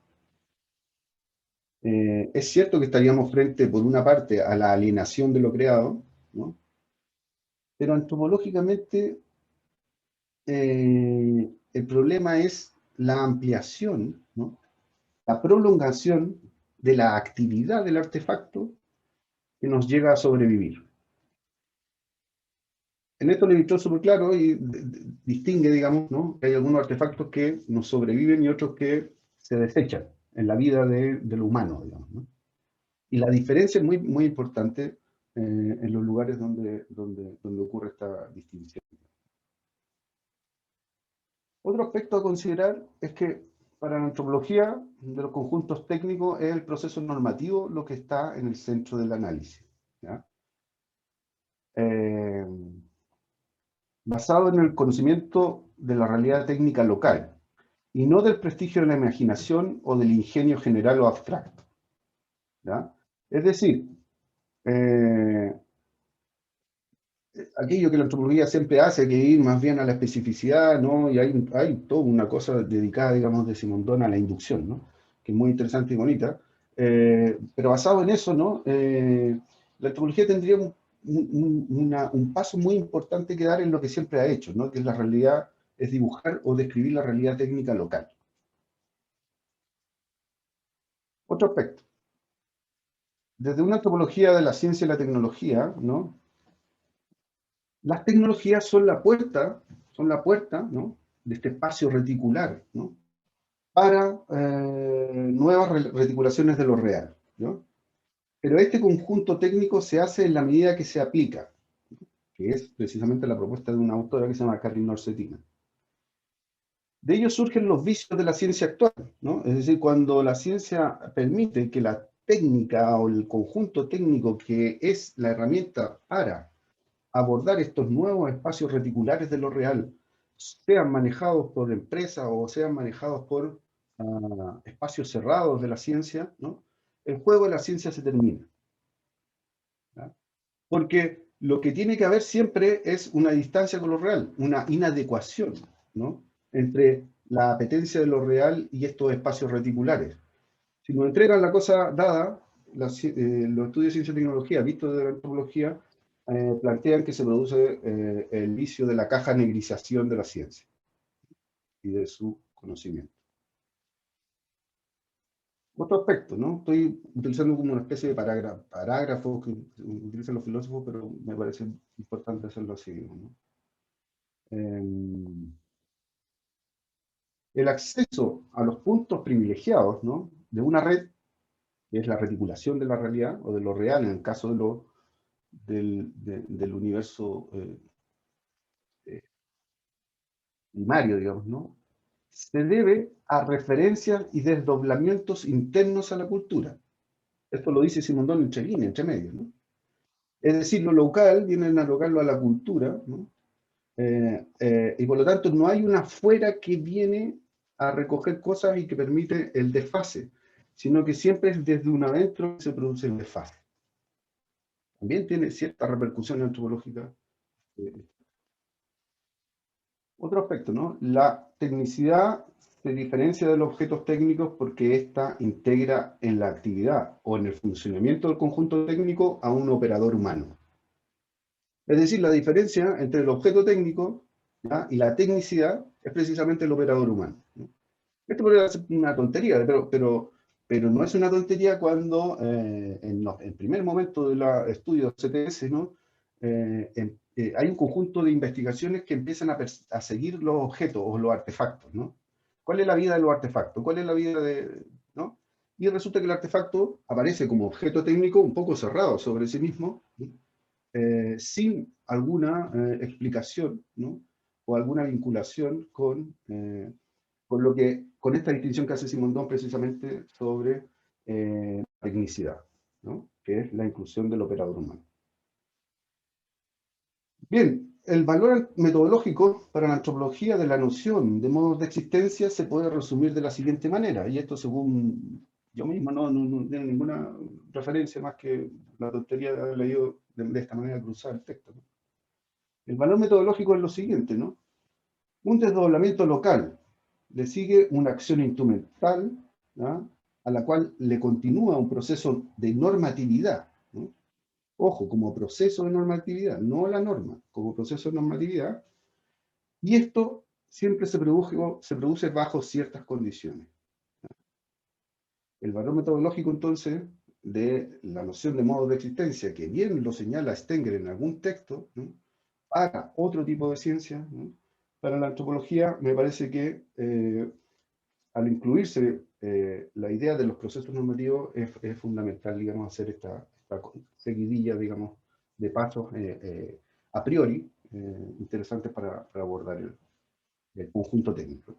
C: Es cierto que estaríamos frente, por una parte, a la alienación de lo creado, ¿no? Pero antropológicamente el problema es la ampliación, ¿no? La prolongación de la actividad del artefacto que nos llega a sobrevivir. En esto le visto súper claro y distingue, digamos, ¿no? Que hay algunos artefactos que nos sobreviven y otros que se desechan en la vida del humano, digamos, ¿no? Y la diferencia es muy importante en los lugares donde ocurre esta distinción. Otro aspecto a considerar es que para la antropología de los conjuntos técnicos es el proceso normativo lo que está en el centro del análisis, ¿ya? Basado en el conocimiento de la realidad técnica local y no del prestigio de la imaginación o del ingenio general o abstracto, ¿ya? Es decir, aquello que la antropología siempre hace, que ir más bien a la especificidad, ¿no? Y hay toda una cosa dedicada, digamos, de Simondón a la inducción, ¿no? Que es muy interesante y bonita. Pero basado en eso, ¿no? La antropología tendría un paso muy importante que dar en lo que siempre ha hecho, ¿no? Que es la realidad, es dibujar o describir la realidad técnica local. Otro aspecto. Desde una antropología de la ciencia y la tecnología, ¿no? Las tecnologías son la puerta, ¿no? De este espacio reticular, ¿no? Para nuevas reticulaciones de lo real, ¿no? Pero este conjunto técnico se hace en la medida que se aplica, que es precisamente la propuesta de una autora que se llama Karin Norsetina. De ello surgen los vicios de la ciencia actual, ¿no? Es decir, cuando la ciencia permite que la técnica o el conjunto técnico que es la herramienta para abordar estos nuevos espacios reticulares de lo real, sean manejados por empresas o sean manejados por espacios cerrados de la ciencia, ¿no? El juego de la ciencia se termina, ¿ya? Porque lo que tiene que haber siempre es una distancia con lo real, una inadecuación, ¿no? Entre la apetencia de lo real y estos espacios reticulares. Si nos entregan la cosa dada, los estudios de ciencia y tecnología, vistos de la antropología, plantean que se produce el vicio de la caja negrización de la ciencia y de su conocimiento. Otro aspecto, ¿no? Estoy utilizando como una especie de parágrafo que utilizan los filósofos, pero me parece importante hacerlo así, ¿no? El acceso a los puntos privilegiados, ¿no? De una red, que es la reticulación de la realidad, o de lo real en el caso del universo primario, digamos, ¿no? Se debe a referencias y desdoblamientos internos a la cultura. Esto lo dice Simondón entre líneas, entre medios, ¿no? Es decir, lo local viene a analogarlo a la cultura, ¿no? Y por lo tanto no hay una fuera que viene a recoger cosas y que permite el desfase, sino que siempre es desde un adentro que se produce el desfase. También tiene cierta repercusión antropológica. Otro aspecto, ¿no? La tecnicidad se diferencia de los objetos técnicos porque ésta integra en la actividad o en el funcionamiento del conjunto técnico a un operador humano. Es decir, la diferencia entre el objeto técnico, ¿ya?, y la tecnicidad es precisamente el operador humano, ¿no? Esto podría ser una tontería, pero no es una tontería cuando en el primer momento del estudio CTS, ¿no? Hay un conjunto de investigaciones que empiezan a seguir los objetos o los artefactos, ¿no? ¿Cuál es la vida de los artefactos? ¿Cuál es la vida de...? ¿No? Y resulta que el artefacto aparece como objeto técnico un poco cerrado sobre sí mismo, ¿no? Sin alguna explicación, ¿no?, o alguna vinculación con esta distinción que hace Simondon precisamente sobre tecnicidad, ¿no?, que es la inclusión del operador humano. Bien, el valor metodológico para la antropología de la noción de modos de existencia se puede resumir de la siguiente manera, y esto según yo mismo no tengo ninguna referencia más que la tontería de haber leído de esta manera cruzada el texto, ¿no? El valor metodológico es lo siguiente, ¿no? Un desdoblamiento local le sigue una acción instrumental, ¿no?, a la cual le continúa un proceso de normatividad, ¿no? Ojo, como proceso de normatividad, no la norma, como proceso de normatividad, y esto siempre se produce bajo ciertas condiciones. El valor metodológico, entonces, de la noción de modo de existencia, que bien lo señala Stenger en algún texto, ¿no?, para otro tipo de ciencia, ¿no?, para la antropología, me parece que al incluirse la idea de los procesos normativos es fundamental, digamos, hacer esta seguidilla, digamos, de pasos a priori interesantes para abordar el conjunto técnico.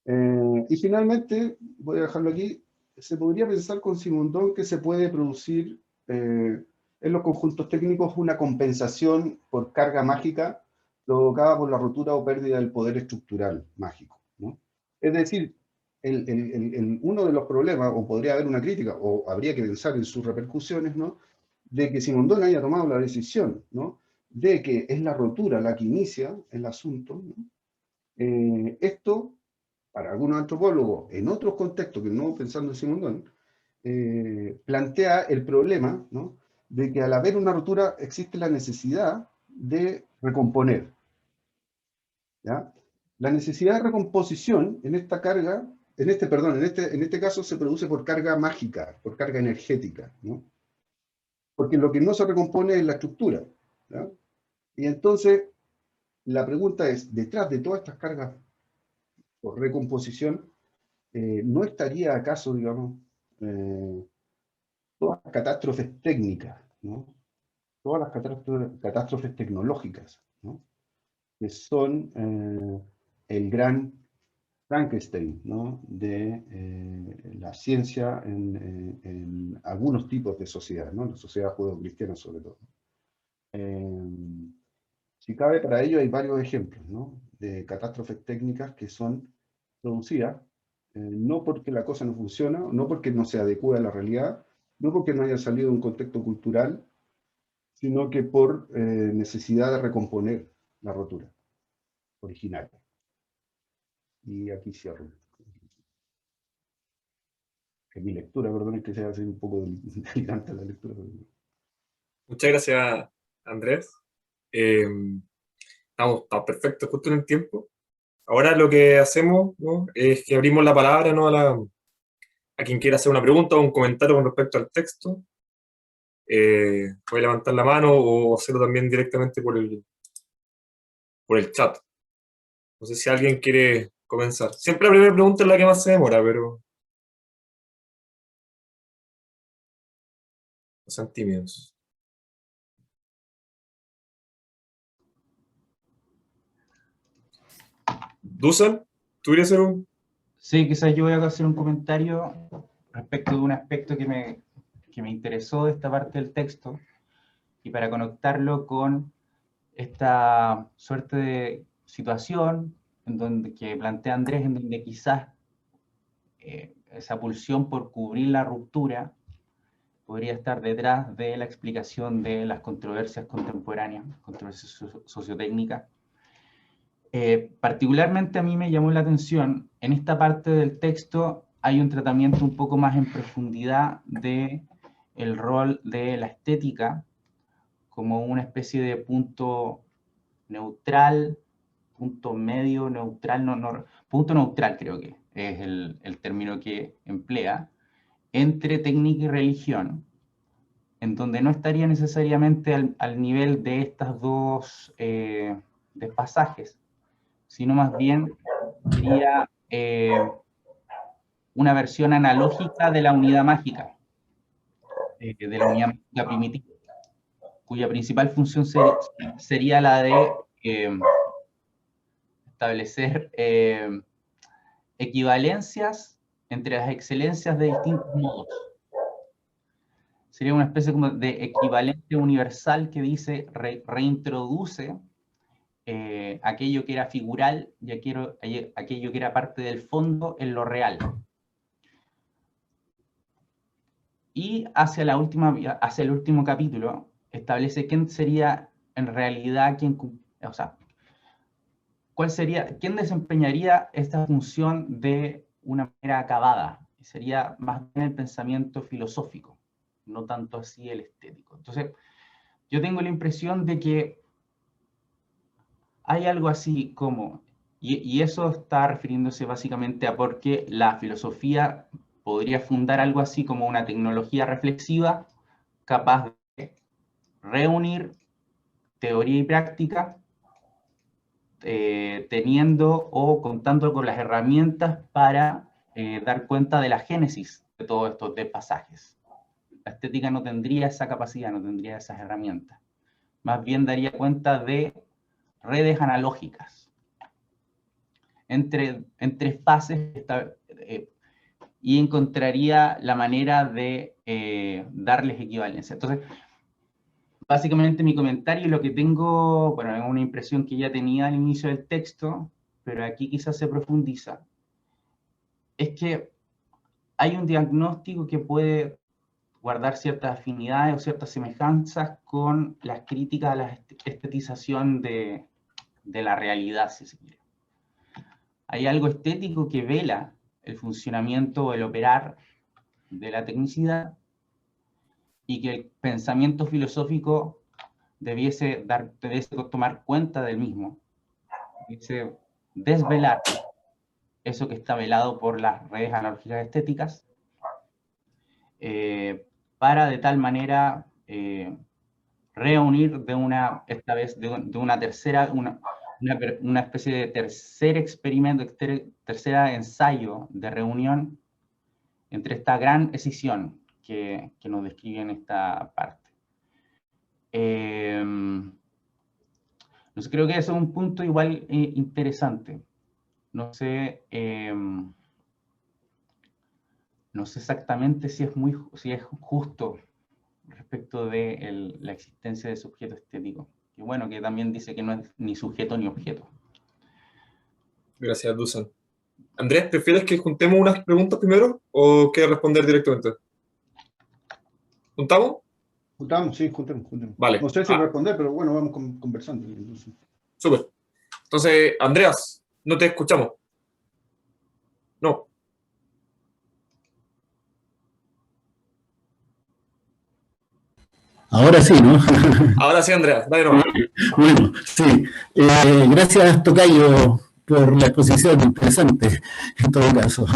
C: Y finalmente, voy a dejarlo aquí, se podría pensar con Simondon que se puede producir en los conjuntos técnicos una compensación por carga mágica provocada por la rotura o pérdida del poder estructural mágico, ¿no? Es decir, uno de los problemas, o podría haber una crítica, o habría que pensar en sus repercusiones, ¿no?, de que Simondon haya tomado la decisión, ¿no?, de que es la rotura la que inicia el asunto, ¿no? Esto, para algunos antropólogos, en otros contextos, que no pensando en Simondon, plantea el problema, ¿no?, de que al haber una rotura existe la necesidad de recomponer, ¿ya? La necesidad de recomposición en esta carga, en este caso se produce por carga mágica, por carga energética, ¿no? Porque lo que no se recompone es la estructura, ¿ya? Y entonces, la pregunta es, detrás de todas estas cargas por recomposición, ¿no estaría acaso, digamos, todas las catástrofes técnicas, ¿no?, todas las catástrofes tecnológicas, ¿no?, que son el gran Frankenstein, ¿no?, de la ciencia en algunos tipos de sociedad, ¿no?, la sociedad judeocristiana sobre todo. Si cabe, para ello hay varios ejemplos, ¿no?, de catástrofes técnicas que son producidas no porque la cosa no funciona, no porque no se adecue a la realidad, no porque no haya salido de un contexto cultural, sino que por necesidad de recomponer la rotura originaria. Y aquí cierro. Que mi lectura, perdón, es que sea así un poco delirante la lectura.
A: Muchas gracias, Andrés. Estamos perfectos, justo en el tiempo. Ahora lo que hacemos, ¿no?, es que abrimos la palabra, ¿no?, a quien quiera hacer una pregunta o un comentario con respecto al texto. Puede levantar la mano o hacerlo también directamente por el chat. No sé si alguien quiere comenzar. Siempre la primera pregunta es la que más se demora, pero no sean tímidos. Dusan, ¿tú querías hacer un...?
B: Sí, quizás yo voy a hacer un comentario respecto de un aspecto que me interesó de esta parte del texto, y para conectarlo con esta suerte de situación que plantea Andrés, en donde quizás esa pulsión por cubrir la ruptura podría estar detrás de la explicación de las controversias contemporáneas, controversias sociotécnicas. Particularmente a mí me llamó la atención, en esta parte del texto hay un tratamiento un poco más en profundidad del rol de la estética como una especie de punto neutral, punto medio, neutral, punto neutral creo que es el término que emplea, entre técnica y religión, en donde no estaría necesariamente al nivel de estas dos despasajes, sino más bien sería una versión analógica de la unidad mágica, de la unidad mágica primitiva, cuya principal función sería la de establecer equivalencias entre las excelencias de distintos modos. Sería una especie como de equivalente universal que dice, reintroduce aquello que era figural y aquello que era parte del fondo en lo real. Y hacia el último capítulo establece quién sería en realidad quién desempeñaría esta función de una manera acabada. Sería más bien el pensamiento filosófico, no tanto así el estético. Entonces, yo tengo la impresión de que hay algo así como, y eso está refiriéndose básicamente a por qué la filosofía podría fundar algo así como una tecnología reflexiva capaz de reunir teoría y práctica, teniendo o contando con las herramientas para dar cuenta de la génesis de todos estos despasajes. La estética no tendría esa capacidad, no tendría esas herramientas. Más bien daría cuenta de redes analógicas entre fases y encontraría la manera de darles equivalencia. Entonces, básicamente mi comentario y lo que tengo, bueno, es una impresión que ya tenía al inicio del texto, pero aquí quizás se profundiza, es que hay un diagnóstico que puede guardar ciertas afinidades o ciertas semejanzas con las críticas a la estetización de la realidad, si se quiere. Hay algo estético que vela el funcionamiento o el operar de la tecnicidad, y que el pensamiento filosófico debiese tomar cuenta del mismo, debiese desvelar eso que está velado por las redes analógicas estéticas, para de tal manera reunir esta vez de una tercera, una especie de tercer experimento, tercera ensayo de reunión entre esta gran escisión que nos describe en esta parte. Entonces creo que eso es un punto igual interesante. No sé exactamente si es justo respecto de la existencia de sujeto estético. Y bueno, que también dice que no es ni sujeto ni objeto.
A: Gracias, Dusan. Andrés, ¿prefieres que juntemos unas preguntas primero o quieres responder directamente? ¿Juntamos?
C: Juntamos, sí, juntemos.
A: Vale.
C: No sé si responder, pero bueno, vamos conversando.
A: Súper. Entonces, Andreas, no te escuchamos. No.
D: Ahora sí, ¿no?
A: Ahora sí, Andreas, dale nomás.
D: Bueno, sí. Gracias, Tocayo, por la exposición interesante, en todo caso.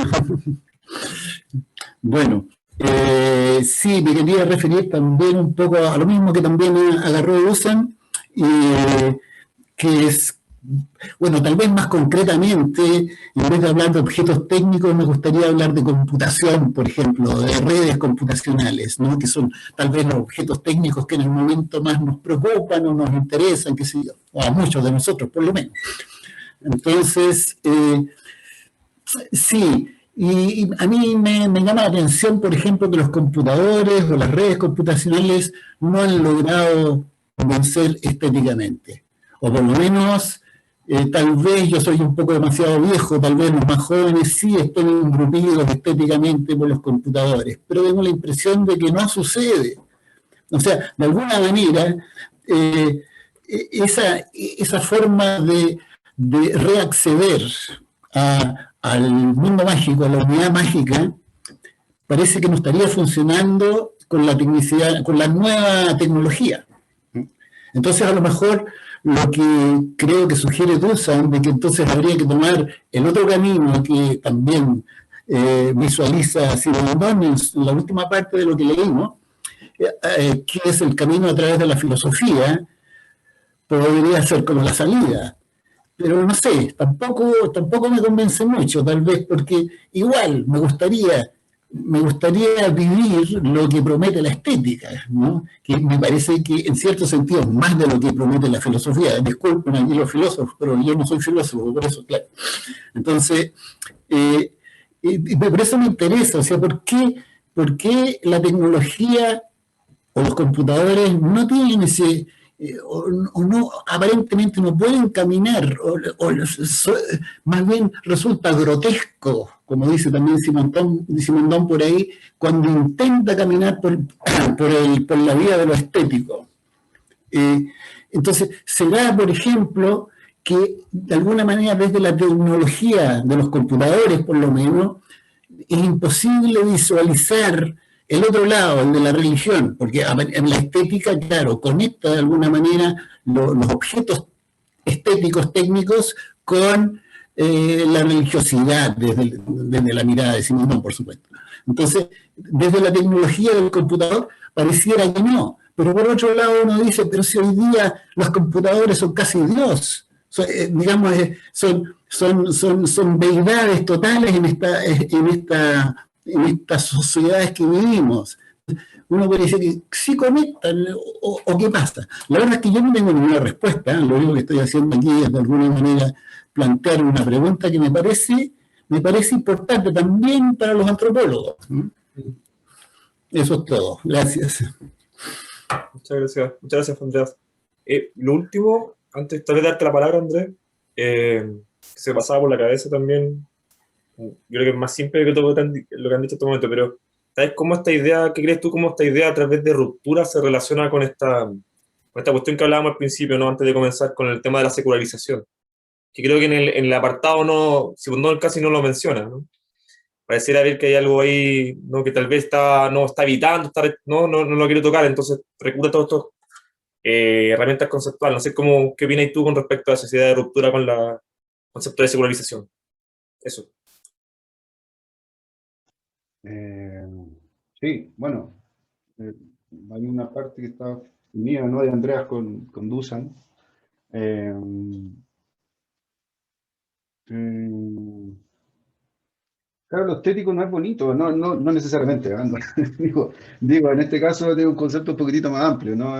D: Bueno, sí, me quería referir también un poco a lo mismo que también agarró Dusan, que es, bueno, tal vez más concretamente, en vez de hablar de objetos técnicos, me gustaría hablar de computación, por ejemplo, de redes computacionales, ¿no? Que son tal vez los objetos técnicos que en el momento más nos preocupan o nos interesan, qué sé yo, o a muchos de nosotros, por lo menos. Entonces, sí, y a mí me llama la atención, por ejemplo, que los computadores o las redes computacionales no han logrado convencer estéticamente, o por lo menos Tal vez yo soy un poco demasiado viejo, tal vez los más jóvenes sí estén embrupidos estéticamente por los computadores, pero tengo la impresión de que no sucede. O sea, de alguna manera, esa forma de reacceder al mundo mágico, a la unidad mágica, parece que no estaría funcionando con la tecnicidad, con la nueva tecnología. Entonces, a lo mejor, lo que creo que sugiere Dusan, de que entonces habría que tomar el otro camino que también visualiza Simondon en la última parte de lo que leímos, que es el camino a través de la filosofía, podría ser como la salida. Pero no sé, tampoco me convence mucho, tal vez porque igual me gustaría vivir lo que promete la estética, ¿no? Que me parece que en cierto sentido más de lo que promete la filosofía. Disculpen aquí los filósofos, pero yo no soy filósofo, por eso, claro. Entonces, por eso me interesa, o sea, ¿por qué la tecnología o los computadores no tienen ese, o no, aparentemente no pueden caminar, más bien resulta grotesco, como dice también Simondon por ahí, cuando intenta caminar por la vía de lo estético. Entonces, será, por ejemplo, que de alguna manera desde la tecnología de los computadores, por lo menos, es imposible visualizar el otro lado, el de la religión, porque en la estética, claro, conecta de alguna manera los objetos estéticos, técnicos, con la religiosidad desde la mirada de Simondon, por supuesto. Entonces, desde la tecnología del computador, pareciera que no. Pero por otro lado uno dice, pero si hoy día los computadores son casi Dios, digamos, son deidades totales en estas sociedades que vivimos. Uno puede decir que sí conectan o qué pasa. La verdad es que yo no tengo ninguna respuesta. Lo único que estoy haciendo aquí es de alguna manera plantear una pregunta que me parece importante también para los antropólogos. Eso es todo. Gracias.
A: Muchas gracias, Andreas. Lo último, antes de darte la palabra, Andrés, que se pasaba por la cabeza también, yo creo que es más simple que todo lo que han dicho hasta el momento, pero ¿sabes cómo esta idea, qué crees tú, cómo esta idea a través de ruptura se relaciona con esta cuestión que hablábamos al principio, ¿no? Antes de comenzar con el tema de la secularización? Que creo que en el apartado no, Simondon casi no lo menciona, ¿no? Pareciera ver que hay algo ahí, ¿no? Que tal vez no está evitando, no lo quiere tocar, entonces recurre a todas estas herramientas conceptuales. No sé qué opinas tú con respecto a la sociedad de ruptura con el concepto de secularización. Eso.
C: Sí, bueno, hay una parte que está unida, ¿no?, de Andreas con Dusan. Claro, lo estético no es bonito, no necesariamente. Digo, en este caso tiene un concepto un poquitito más amplio, ¿no?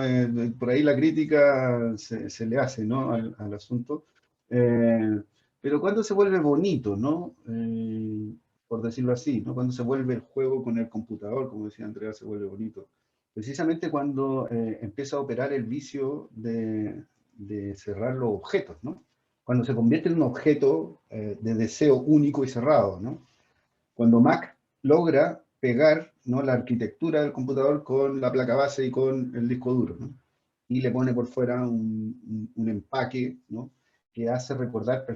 C: Por ahí la crítica se le hace, ¿no?, al asunto. Pero cuando se vuelve bonito, ¿no? Por decirlo así, ¿no? Cuando se vuelve el juego con el computador, como decía Andrea, se vuelve bonito. Precisamente cuando empieza a operar el vicio de cerrar los objetos, ¿no? Cuando se convierte en un objeto de deseo único y cerrado, ¿no? Cuando Mac logra pegar, ¿no?, la arquitectura del computador con la placa base y con el disco duro, ¿no? Y le pone por fuera un empaque, ¿no?, que hace recordar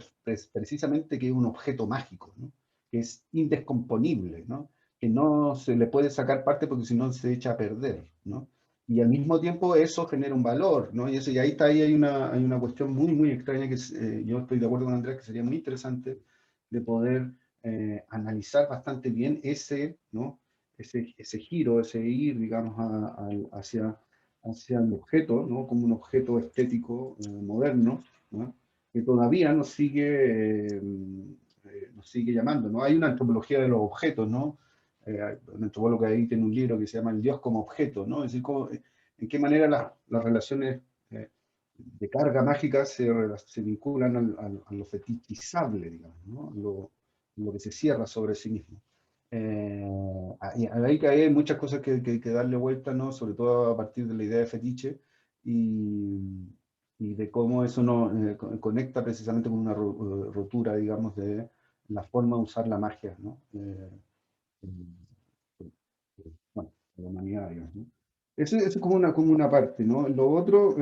C: precisamente que es un objeto mágico, ¿no?, que es indescomponible, ¿no?, que no se le puede sacar parte porque si no se echa a perder, ¿no? Y al mismo tiempo eso genera un valor, ¿no? Y ahí hay una cuestión muy extraña que yo estoy de acuerdo con Andrés, que sería muy interesante de poder analizar bastante bien ¿no?, ese giro, ese ir, digamos, hacia el objeto, ¿no?, como un objeto estético moderno, ¿no?, que todavía nos sigue llamando, ¿no? Hay una antropología de los objetos, ¿no? Un antropólogo ahí tiene un libro que se llama El Dios como objeto, ¿no? Es decir, en qué manera las relaciones de carga mágica se vinculan a lo fetichizable, digamos, ¿no?, lo que se cierra sobre sí mismo. Ahí que hay muchas cosas que darle vuelta, ¿no?, sobre todo a partir de la idea de fetiche, y y de cómo eso nos conecta precisamente con una rotura, digamos, de la forma de usar la magia, ¿no? Bueno, de la humanidad, digamos, ¿no? Eso es como una parte, ¿no? Lo otro,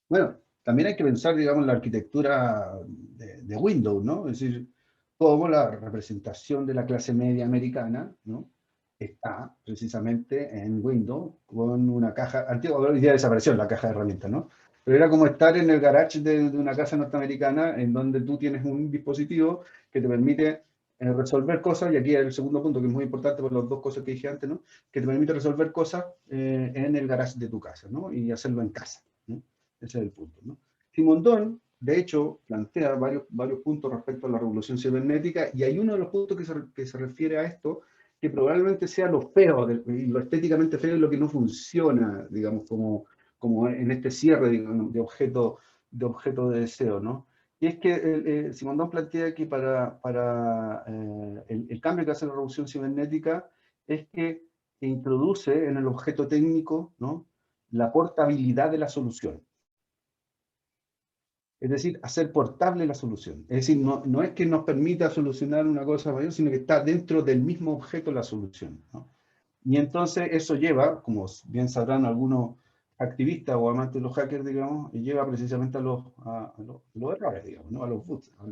C: bueno, también hay que pensar, digamos, la arquitectura de Windows, ¿no? Es decir, cómo la representación de la clase media americana, ¿no? Está precisamente en Windows con una caja, antigua, hoy día desapareció la caja de herramientas, ¿no? Pero era como estar en el garage de una casa norteamericana en donde tú tienes un dispositivo que te permite resolver cosas, y aquí el segundo punto que es muy importante por las dos cosas que dije antes, ¿no? Que te permite resolver cosas en el garage de tu casa, ¿no? Y hacerlo en casa, ¿no? Ese es el punto, ¿no? Simondon, de hecho, plantea varios puntos respecto a la revolución cibernética, y hay uno de los puntos que se refiere a esto, que probablemente sea lo feo, lo estéticamente feo y lo que no funciona, digamos, como en este cierre, digamos, de objeto de deseo, ¿no? Y es que Simondon plantea que para el cambio que hace la revolución cibernética es que introduce en el objeto técnico, ¿no?, la portabilidad de la solución. Es decir, hacer portable la solución. Es decir, no es que nos permita solucionar una cosa mayor, sino que está dentro del mismo objeto la solución, ¿no? Y entonces eso lleva, como bien sabrán algunos activistas o amantes de los hackers, digamos, y lleva precisamente a los errores, digamos, ¿no? A los boots, a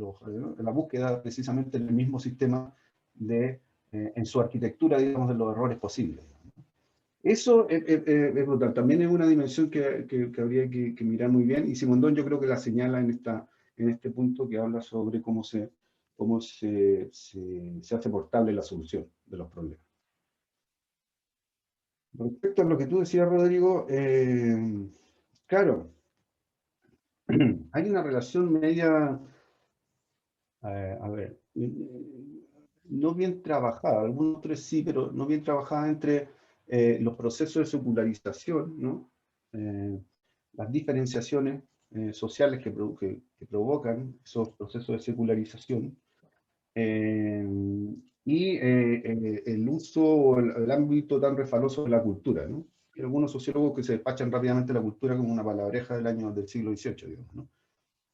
C: la búsqueda precisamente en el mismo sistema en su arquitectura, digamos, de los errores posibles. Eso es brutal. También es una dimensión que habría que mirar muy bien, y Simondon yo creo que la señala en este punto que habla sobre cómo se hace portable la solución de los problemas. Respecto a lo que tú decías, Rodrigo, claro, hay una relación media, a ver, no bien trabajada, algunos otros sí, pero no bien trabajada entre los procesos de secularización, ¿no? Las diferenciaciones sociales que provocan esos procesos de secularización, y el uso o el ámbito tan refaloso de la cultura, ¿no? Hay algunos sociólogos que se despachan rápidamente la cultura como una palabreja del siglo XVIII, digamos, ¿no?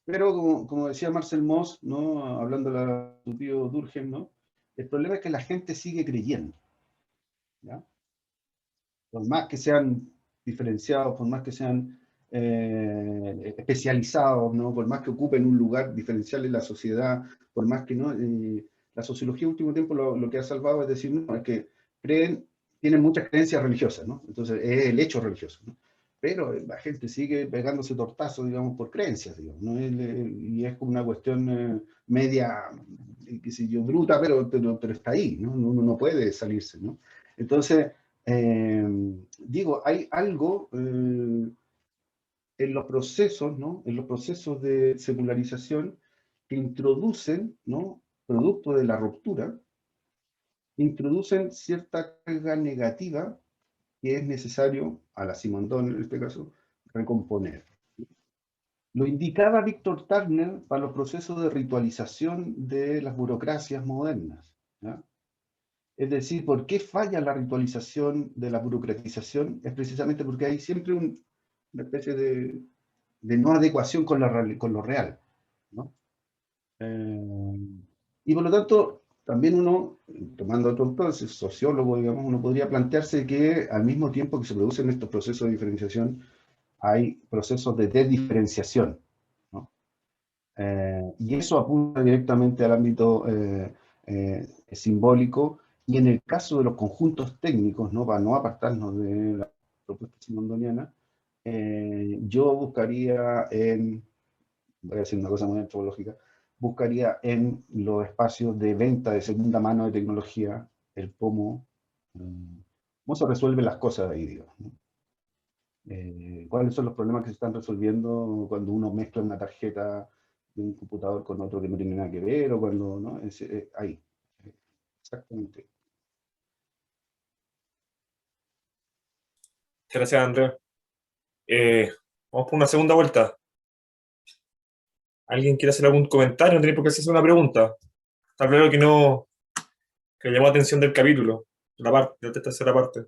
C: Pero como decía Marcel Mauss, ¿no?, hablando de su tío Durkheim, ¿no?, el problema es que la gente sigue creyendo, ¿ya? Por más que sean diferenciados, por más que sean especializados, ¿no?, por más que ocupen un lugar diferencial en la sociedad, por más que no, la sociología en último tiempo lo que ha salvado es decir, no, es que tienen muchas creencias religiosas, ¿no? Entonces es el hecho religioso, ¿no? Pero la gente sigue pegándose tortazos, digamos, por creencias, digamos, ¿no? Y es como una cuestión media, qué sé yo, bruta, pero está ahí, ¿no? Uno no puede salirse, ¿no? Entonces, digo, hay algo en los procesos, ¿no?, en los procesos de secularización que introducen, ¿no?, producto de la ruptura, introducen cierta carga negativa que es necesario, a la Simondon en este caso, recomponer. Lo indicaba Víctor Turner para los procesos de ritualización de las burocracias modernas, ¿ya? Es decir, ¿por qué falla la ritualización de la burocratización? Es precisamente porque hay siempre una especie de no adecuación con lo real, ¿no? Y por lo tanto, también uno, tomando otro entonces, sociólogo, digamos, uno podría plantearse que al mismo tiempo que se producen estos procesos de diferenciación, hay procesos de desdiferenciación, ¿no? Y eso apunta directamente al ámbito simbólico, y en el caso de los conjuntos técnicos, ¿no?, para no apartarnos de la propuesta simondoniana, yo buscaría voy a decir una cosa muy antropológica, buscaría en los espacios de venta de segunda mano de tecnología el cómo se resuelven las cosas ahí, digamos, ¿no? ¿Cuáles son los problemas que se están resolviendo cuando uno mezcla una tarjeta de un computador con otro que no tiene nada que ver, o cuando, ¿no? Ahí, exactamente.
A: Gracias, Andrés. Vamos por una segunda vuelta. ¿Alguien quiere hacer algún comentario? No tiene por qué hacerse una pregunta. Está claro que llamó la atención del capítulo, de la tercera parte.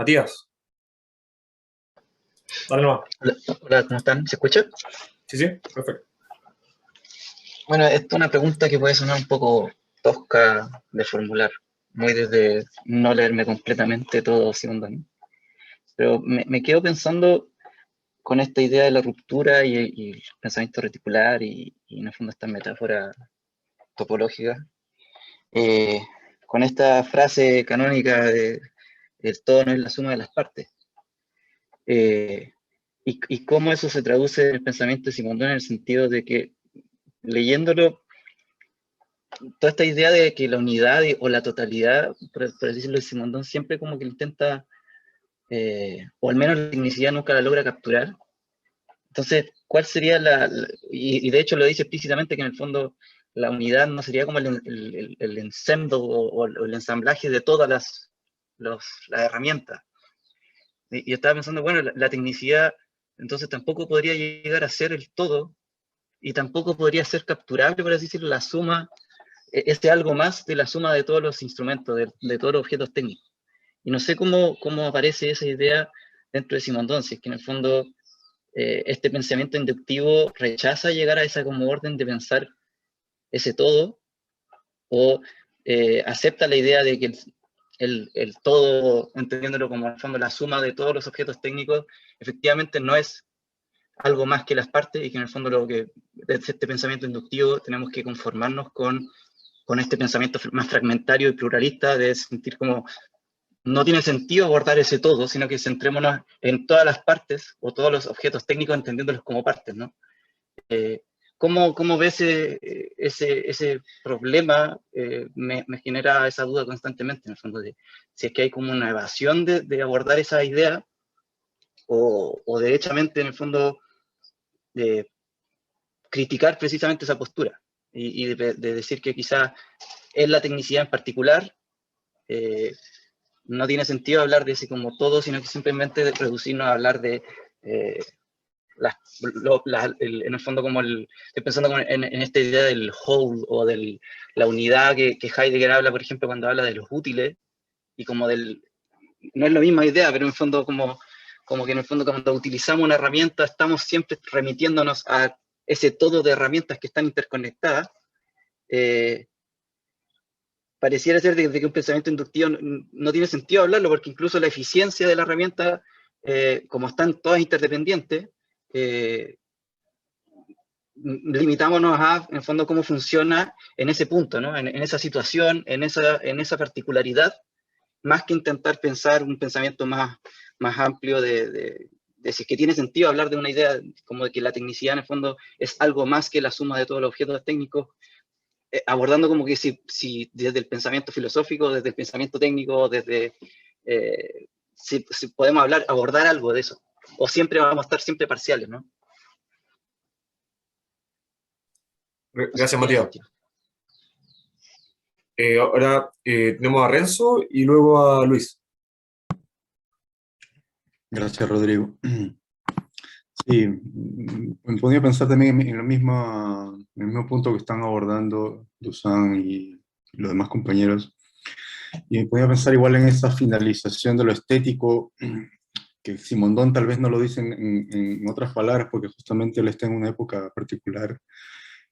A: Matías. Dale nomás.
E: Hola, ¿cómo están? ¿Se escucha?
A: Sí, sí, perfecto.
E: Bueno, esta es una pregunta que puede sonar un poco tosca de formular, muy desde no leerme completamente todo Simondon. Pero me quedo pensando con esta idea de la ruptura y el pensamiento reticular y en el fondo esta metáfora topológica, con esta frase canónica de el todo no es la suma de las partes. Y cómo eso se traduce en el pensamiento de Simondon en el sentido de que, leyéndolo, toda esta idea de que la unidad o la totalidad, por decirlo de Simondon, siempre como que intenta, o al menos la tecnicidad nunca la logra capturar. Entonces, ¿cuál sería y de hecho lo dice explícitamente que en el fondo la unidad no sería como el ensemble o el ensamblaje de todas las herramientas? Y yo estaba pensando, bueno, la tecnicidad entonces tampoco podría llegar a ser el todo y tampoco podría ser capturable, por así decirlo, la suma, algo más de la suma de todos los instrumentos, de todos los objetos técnicos. Y no sé cómo aparece esa idea dentro de Simondon, si es que en el fondo este pensamiento inductivo rechaza llegar a esa como orden de pensar ese todo, o acepta la idea de que el todo, entendiéndolo como en el fondo la suma de todos los objetos técnicos, efectivamente no es algo más que las partes, y que en el fondo desde este pensamiento inductivo tenemos que conformarnos con este pensamiento más fragmentario y pluralista de sentir como no tiene sentido abordar ese todo, sino que centrémonos en todas las partes o todos los objetos técnicos entendiéndolos como partes, ¿no? ¿Cómo ves ese problema? Me genera esa duda constantemente, en el fondo, de si es que hay como una evasión de abordar esa idea, o derechamente, en el fondo, de criticar precisamente esa postura, y de decir que quizás es la tecnicidad en particular, no tiene sentido hablar de ese como todo, sino que simplemente reducirnos a hablar de en el fondo como estoy pensando como en esta idea del whole o de la unidad que Heidegger habla, por ejemplo, cuando habla de los útiles, y como no es la misma idea, pero en el fondo como que en el fondo cuando utilizamos una herramienta estamos siempre remitiéndonos a ese todo de herramientas que están interconectadas. Pareciera ser de que un pensamiento inductivo no tiene sentido hablarlo, porque incluso la eficiencia de la herramienta, como están todas interdependientes, limitámonos a, en el fondo, cómo funciona en ese punto, ¿no? En esa situación, en esa particularidad, más que intentar pensar un pensamiento más amplio de si es que tiene sentido hablar de una idea como de que la tecnicidad en el fondo es algo más que la suma de todos los objetos técnicos, abordando como que si desde el pensamiento filosófico, desde el pensamiento técnico, desde si podemos abordar algo de eso, o siempre vamos a estar siempre parciales, ¿no?
A: Gracias, Matías. Ahora tenemos a Renzo y luego a Luis.
C: Gracias, Rodrigo. Sí, me ponía a pensar también en el mismo punto que están abordando Dusan y los demás compañeros. Y me ponía a pensar igual en esa finalización de lo estético, que Simondon tal vez no lo dice en otras palabras, porque justamente él está en una época particular.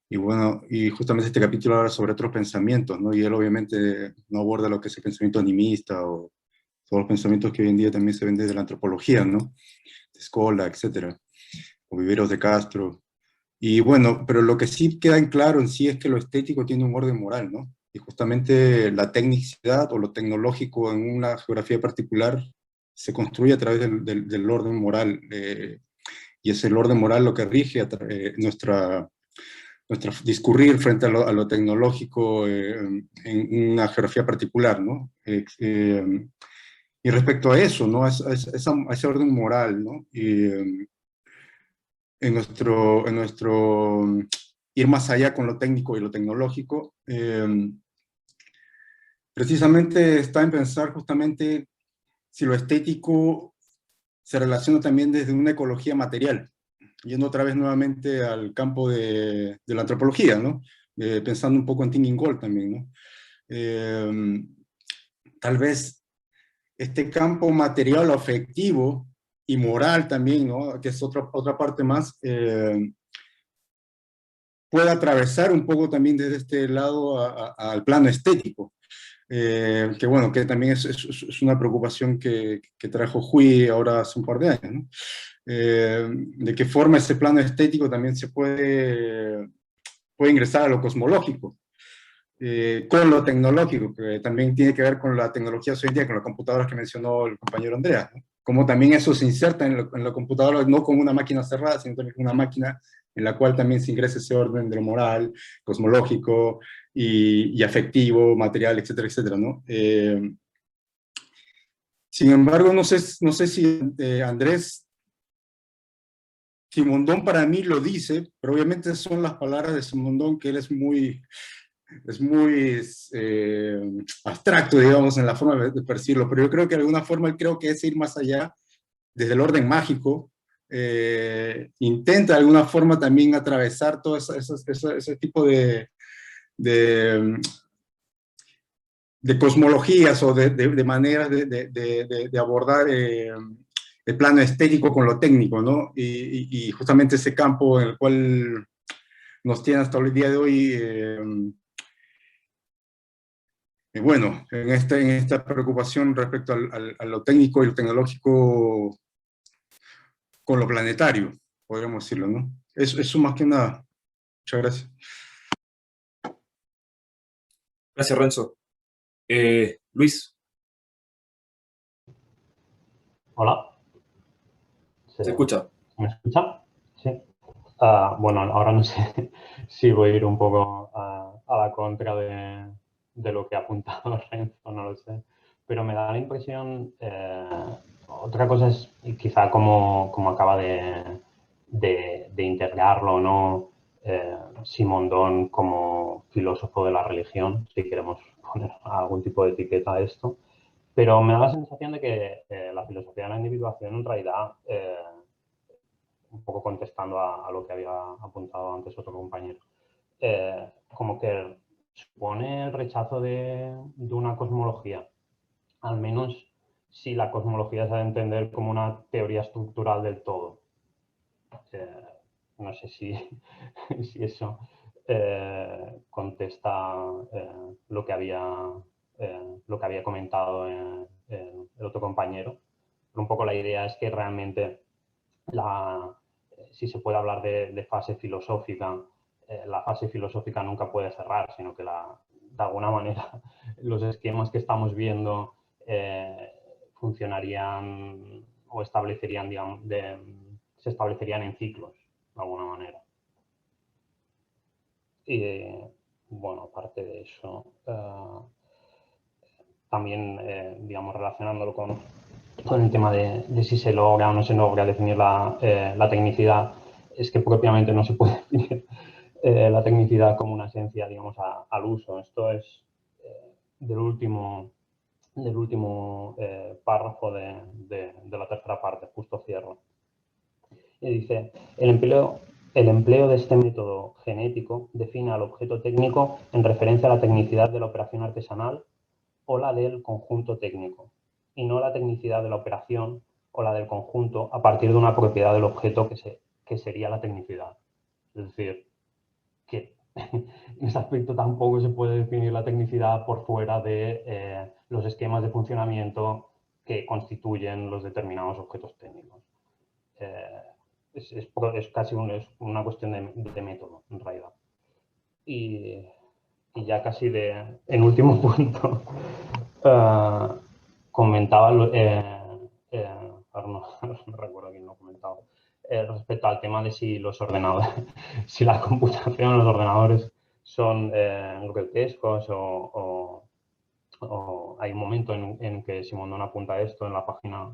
C: Y bueno, y justamente este capítulo habla sobre otros pensamientos, ¿no? Y él obviamente no aborda lo que es el pensamiento animista o todos los pensamientos que hoy en día también se ven desde la antropología, ¿no? De Scola, etcétera, o Viveros de Castro. Y bueno, pero lo que sí queda en claro en sí es que lo estético tiene un orden moral, ¿no? Y justamente la tecnicidad o lo tecnológico en una geografía particular se construye a través del orden moral. Y es el orden moral lo que rige nuestra discurrir frente a lo tecnológico en una geografía particular, ¿no? Y respecto a eso, ¿no? A ese orden moral, ¿no? Y, en nuestro ir más allá con lo técnico y lo tecnológico, precisamente está en pensar justamente si lo estético se relaciona también desde una ecología material, yendo otra vez nuevamente al campo de la antropología, ¿no? Pensando un poco en Thinking Gold también, ¿no? Tal vez este campo material, afectivo y moral también, ¿no? Que es otra parte más, puede atravesar un poco también desde este lado al plano estético. Que bueno, que también es una preocupación que trajo Hui ahora hace un par de años, ¿no? De qué forma ese plano estético también se puede ingresar a lo cosmológico, con lo tecnológico, que también tiene que ver con la tecnología hoy en día, con las computadoras que mencionó el compañero Andrea, ¿no? Como también eso se inserta en la computadora, no como una máquina cerrada, sino también como una máquina en la cual también se ingresa ese orden de lo moral, cosmológico y afectivo, material, etcétera, etcétera, ¿no? Sin embargo, no sé si Andrés Simondón para mí lo dice, pero obviamente son las palabras de Simondón, que él es muy abstracto, digamos, en la forma de percibirlo, pero yo creo que de alguna forma él creo que es ir más allá, desde el orden mágico, intenta de alguna forma también atravesar todo ese tipo de cosmologías o de maneras de abordar el plano estético con lo técnico, ¿no? Y justamente ese campo en el cual nos tiene hasta el día de hoy, bueno, en esta preocupación respecto a lo técnico y lo tecnológico con lo planetario, podríamos decirlo, ¿no? Eso más que nada. Muchas gracias.
A: Gracias, Renzo. Luis,
F: Hola.
A: ¿se escucha?
F: ¿Me escucha? Sí. Bueno, ahora no sé si voy a ir un poco a la contra de lo que ha apuntado Renzo, no lo sé. Pero me da la impresión, otra cosa es quizá como acaba de integrarlo o no Simondón como filósofo de la religión, si queremos poner algún tipo de etiqueta a esto. Pero me da la sensación de que la filosofía de la individuación en realidad, un poco contestando a lo que había apuntado antes otro compañero, como que supone el rechazo de una cosmología, al menos si la cosmología se ha de entender como una teoría estructural del todo. No sé si eso contesta lo que había comentado el otro compañero. Pero un poco la idea es que realmente si se puede hablar de fase filosófica, la fase filosófica nunca puede cerrar, sino que de alguna manera los esquemas que estamos viendo funcionarían o establecerían, digamos, se establecerían en ciclos, de alguna manera. Y bueno, aparte de eso, también, digamos, relacionándolo con el tema de si se logra o no se logra definir la tecnicidad, es que propiamente no se puede definir la tecnicidad como una esencia, digamos, al uso. Esto es del último párrafo de la tercera parte, justo cierro. Y dice, el empleo de este método genético define al objeto técnico en referencia a la tecnicidad de la operación artesanal o la del conjunto técnico, y no la tecnicidad de la operación o la del conjunto a partir de una propiedad del objeto que sería la tecnicidad. Es decir, que en ese aspecto tampoco se puede definir la tecnicidad por fuera de los esquemas de funcionamiento que constituyen los determinados objetos técnicos. Es casi una cuestión de método, en realidad. Y ya casi en último punto, comentaba, ahora no recuerdo quién lo comentaba, respecto al tema de si los ordenadores, si la computación, los ordenadores son grotescos o hay un momento en que Simondón apunta esto en la página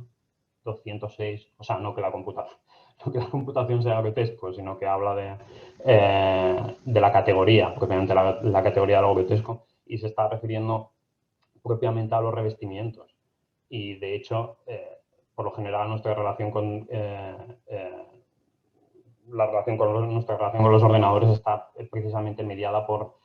F: 206, o sea, no que la computación sea grotesco, sino que habla de la categoría, propiamente la categoría de lo grotesco, y se está refiriendo propiamente a los revestimientos. Y de hecho, por lo general, nuestra relación con los ordenadores está precisamente mediada por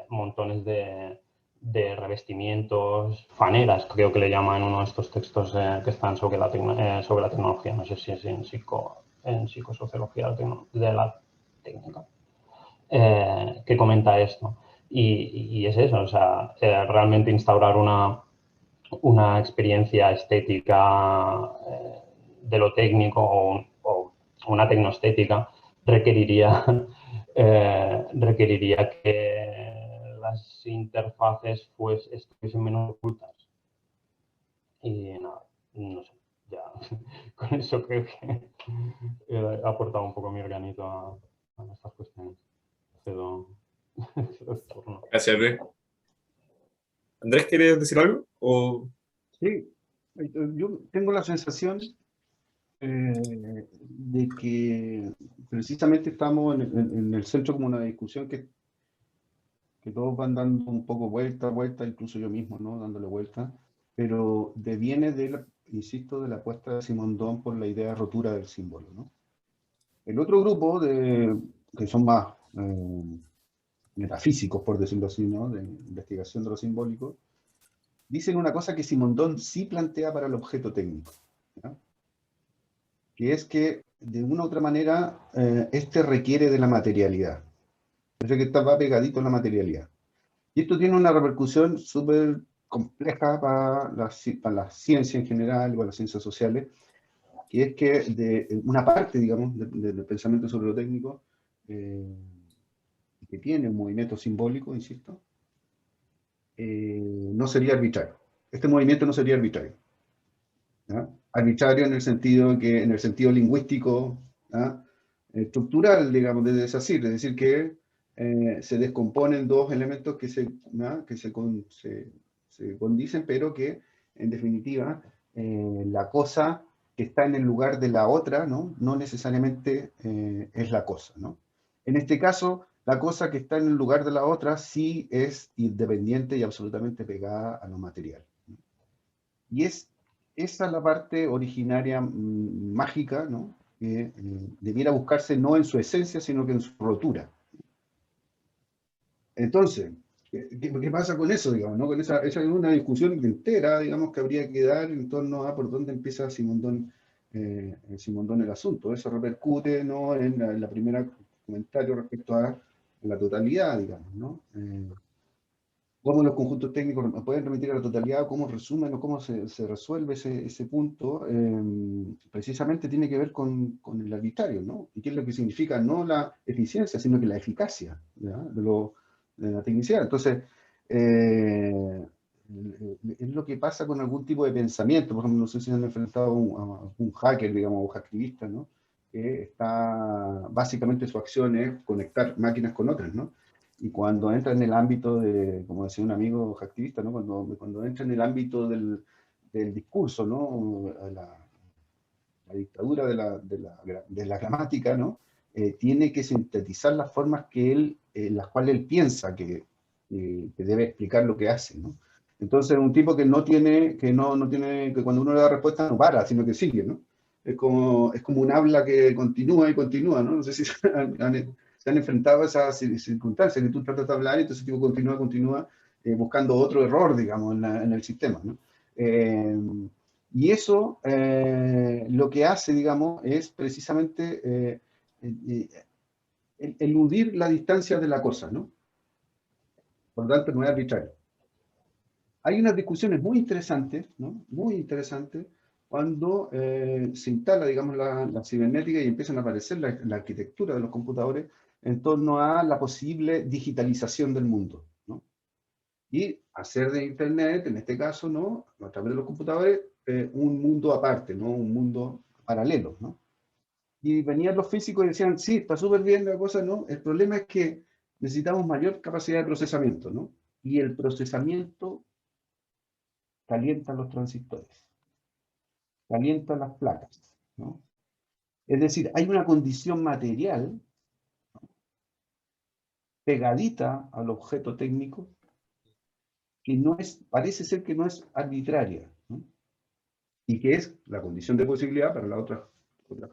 F: montones de de revestimientos, faneras, creo que le llaman en uno de estos textos que están sobre la tecnología, no sé si es en psicosociología de la técnica, que comenta esto. Y es eso, o sea, realmente instaurar una experiencia estética de lo técnico o una tecnoestética requeriría que las interfaces estuviesen menos ocultas. Y nada, no sé, ya con eso creo que he aportado un poco mi granito a estas cuestiones. Cedo el turno.
A: Gracias, Luis. Andrés, ¿quieres decir algo? ¿O...
C: Sí, yo tengo la sensación de que precisamente estamos en el centro como una discusión que todos van dando un poco vuelta, incluso yo mismo, ¿no? Dándole vuelta, pero deviene insisto, de la apuesta de Simondon por la idea de rotura del símbolo, ¿no? El otro grupo, que son más metafísicos, por decirlo así, ¿no? De investigación de lo simbólico, dicen una cosa que Simondon sí plantea para el objeto técnico, ¿ya? Que es que, de una u otra manera, este requiere de la materialidad. Parece que va pegadito a la materialidad. Y esto tiene una repercusión súper compleja para la ciencia en general, o las ciencias sociales, que es que de una parte, digamos, del pensamiento sobre lo técnico, que tiene un movimiento simbólico, insisto, no sería arbitrario. Este movimiento no sería arbitrario, ¿ya? Arbitrario en el sentido lingüístico, ¿ya? Estructural, digamos, de desasir, es decir, que se descomponen dos elementos que se condicen, pero que, en definitiva, la cosa que está en el lugar de la otra, no necesariamente es la cosa, ¿no? En este caso, la cosa que está en el lugar de la otra sí es independiente y absolutamente pegada a lo material, ¿no? Y esa es la parte originaria mágica, ¿no? Que debiera buscarse no en su esencia, sino que en su rotura. Entonces, ¿qué pasa con eso, digamos, ¿no? Esa es una discusión entera, digamos, que habría que dar en torno a por dónde empieza Simondon el asunto. Eso repercute, ¿no? en la primera comentario respecto a la totalidad, digamos, ¿no? Cómo los conjuntos técnicos pueden remitir a la totalidad, cómo resumen o cómo se resuelve ese punto, precisamente tiene que ver con el arbitrario, ¿no? Y qué es lo que significa no la eficiencia, sino que la eficacia, ¿ya? De la tecnicidad. Entonces, es lo que pasa con algún tipo de pensamiento. Por ejemplo, no sé si han enfrentado a un hacker, digamos, o hacktivista, ¿no? Que está, básicamente su acción es conectar máquinas con otras, ¿no? Y cuando entra en el ámbito de, como decía un amigo hacktivista, ¿no? Cuando entra en el ámbito del discurso, ¿no? La dictadura de la gramática, ¿no? Tiene que sintetizar las formas las cuales él piensa que debe explicar lo que hace, ¿no? Entonces, un tipo que no tiene, que cuando uno le da respuesta no para, sino que sigue, ¿no? Es como un habla que continúa y continúa, ¿no? No sé si se han enfrentado a esas circunstancias, que tú tratas de hablar y entonces el tipo continúa, buscando otro error, digamos, en el sistema, ¿no? Y eso lo que hace, digamos, es precisamente eludir la distancia de la cosa, ¿no? Por lo tanto, no es arbitrario. Hay unas discusiones muy interesantes, ¿no? Muy interesantes, cuando se instala, digamos, la cibernética y empiezan a aparecer la arquitectura de los computadores en torno a la posible digitalización del mundo, ¿no? Y hacer de Internet, en este caso, ¿no? A través de los computadores, un mundo aparte, ¿no? Un mundo paralelo, ¿no? Y venían los físicos y decían, sí, está súper bien la cosa, ¿no? El problema es que necesitamos mayor capacidad de procesamiento, ¿no? Y el procesamiento calienta los transistores, calienta las placas, ¿no? Es decir, hay una condición material, ¿no? Pegadita al objeto técnico que parece ser que no es arbitraria, ¿no? Y que es la condición de posibilidad para la otra cosa.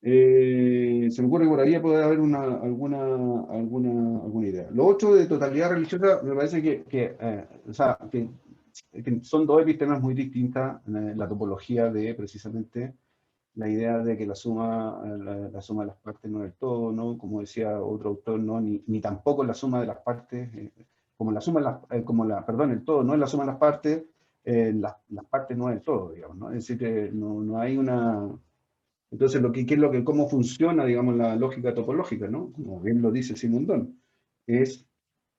C: Se me ocurre que por ahí puede haber alguna idea. Lo otro de totalidad religiosa, me parece o sea, que son dos epistemas muy distintas, la topología de precisamente la idea de que la suma de las partes no es el todo, ¿no? Como decía otro autor, ¿no? Ni tampoco la suma de las partes, como la suma, perdón, el todo no es la suma de las partes, las partes no es el todo, digamos, ¿no? Es decir, que no hay una... Entonces, cómo funciona, digamos, la lógica topológica, ¿no? Como bien lo dice Simondón, es,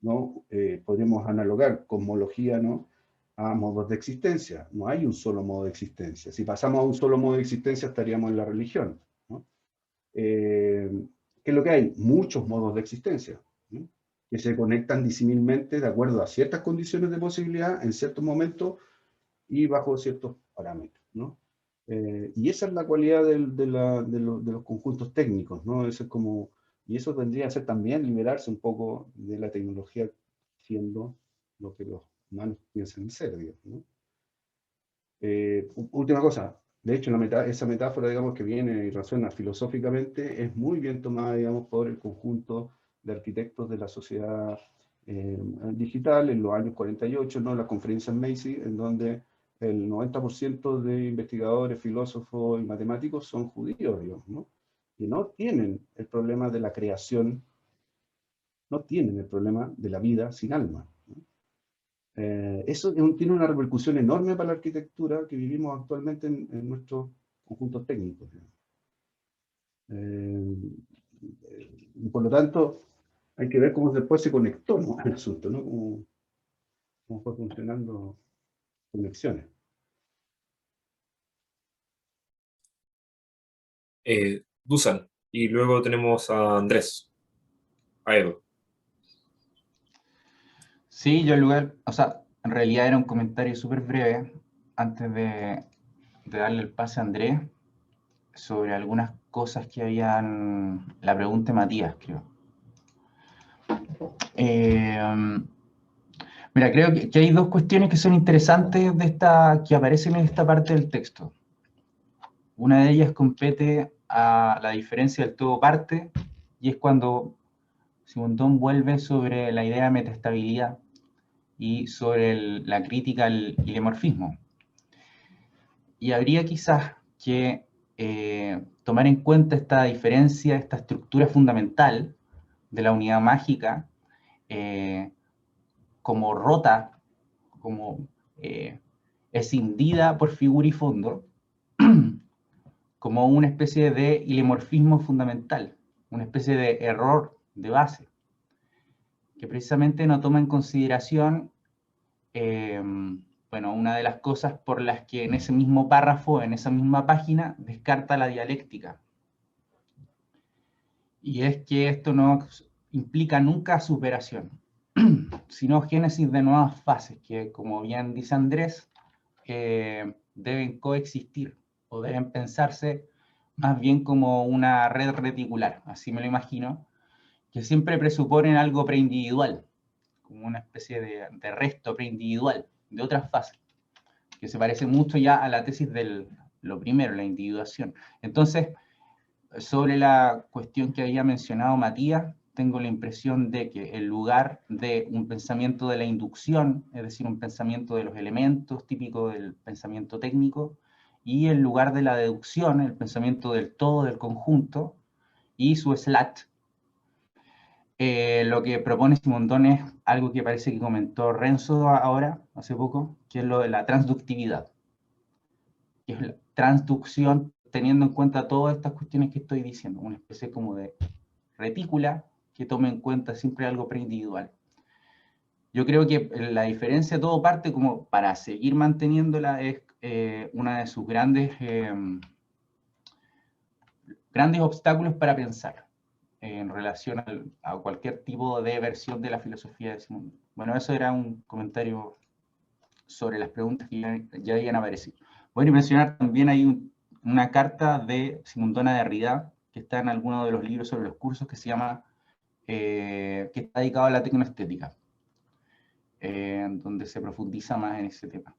C: ¿no? Podemos analogar cosmología, ¿no? A modos de existencia. No hay un solo modo de existencia. Si pasamos a un solo modo de existencia, estaríamos en la religión, ¿no? ¿Qué es lo que hay? Muchos modos de existencia, ¿no? Que se conectan disímilmente de acuerdo a ciertas condiciones de posibilidad en ciertos momentos y bajo ciertos parámetros, ¿no? Y esa es la cualidad de los conjuntos técnicos, ¿no? Eso es como, y eso tendría que ser también liberarse un poco de la tecnología siendo lo que los humanos piensan ser, digamos, ¿no? Última cosa, de hecho esa metáfora, digamos, que viene y resuena filosóficamente, es muy bien tomada, digamos, por el conjunto de arquitectos de la sociedad digital en los años 48, ¿no? La conferencia en Macy, en donde el 90% de investigadores, filósofos y matemáticos son judíos, digamos, ¿no? Y no tienen el problema de la creación, no tienen el problema de la vida sin alma, ¿no? Eso tiene una repercusión enorme para la arquitectura que vivimos actualmente en nuestros conjuntos técnicos. Y por lo tanto, hay que ver cómo después se conectó, ¿no? El asunto, ¿no? Cómo fue funcionando conexiones.
A: Dusan. Y luego tenemos a Andrés. A Edo.
B: Sí, yo en lugar, o sea, en realidad era un comentario súper breve antes de darle el pase a Andrés sobre algunas cosas que habían, la pregunta de Matías, creo. Mira, creo que hay dos cuestiones que son interesantes que aparecen en esta parte del texto. Una de ellas compete a la diferencia del todo parte, y es cuando Simondón vuelve sobre la idea de metaestabilidad y sobre la crítica al ilemorfismo. Y habría quizás que tomar en cuenta esta diferencia, esta estructura fundamental de la unidad mágica como rota, como escindida por figura y fondo, como una especie de ilemorfismo fundamental, una especie de error de base, que precisamente no toma en consideración bueno, una de las cosas por las que en ese mismo párrafo, en esa misma página, descarta la dialéctica. Y es que esto no implica nunca superación, sino génesis de nuevas fases, que como bien dice Andrés, deben coexistir o deben pensarse más bien como una red reticular, así me lo imagino, que siempre presuponen algo preindividual, como una especie de resto preindividual de otras fases, que se parece mucho ya a la tesis de lo primero, la individuación. Entonces, sobre la cuestión que había mencionado Matías, tengo la impresión de que en lugar de un pensamiento de la inducción, es decir, un pensamiento de los elementos típico del pensamiento técnico, y en lugar de la deducción, el pensamiento del todo, del conjunto, y su SLAT, lo que propone Simondón es algo que parece que comentó Renzo ahora, hace poco, que es lo de la transductividad, que es la transducción teniendo en cuenta todas estas cuestiones que estoy diciendo, una especie como de retícula que tome en cuenta siempre algo preindividual. Yo creo que la diferencia de todo parte, como para seguir manteniéndola, es una de sus grandes obstáculos para pensar en relación a cualquier tipo de versión de la filosofía de Simondón. Bueno, eso era un comentario sobre las preguntas que ya habían aparecido. Voy a mencionar también hay una carta de Simondón a Derrida, que está en alguno de los libros sobre los cursos, que se llama, que está dedicado a la tecnoestética, donde se profundiza más en ese tema.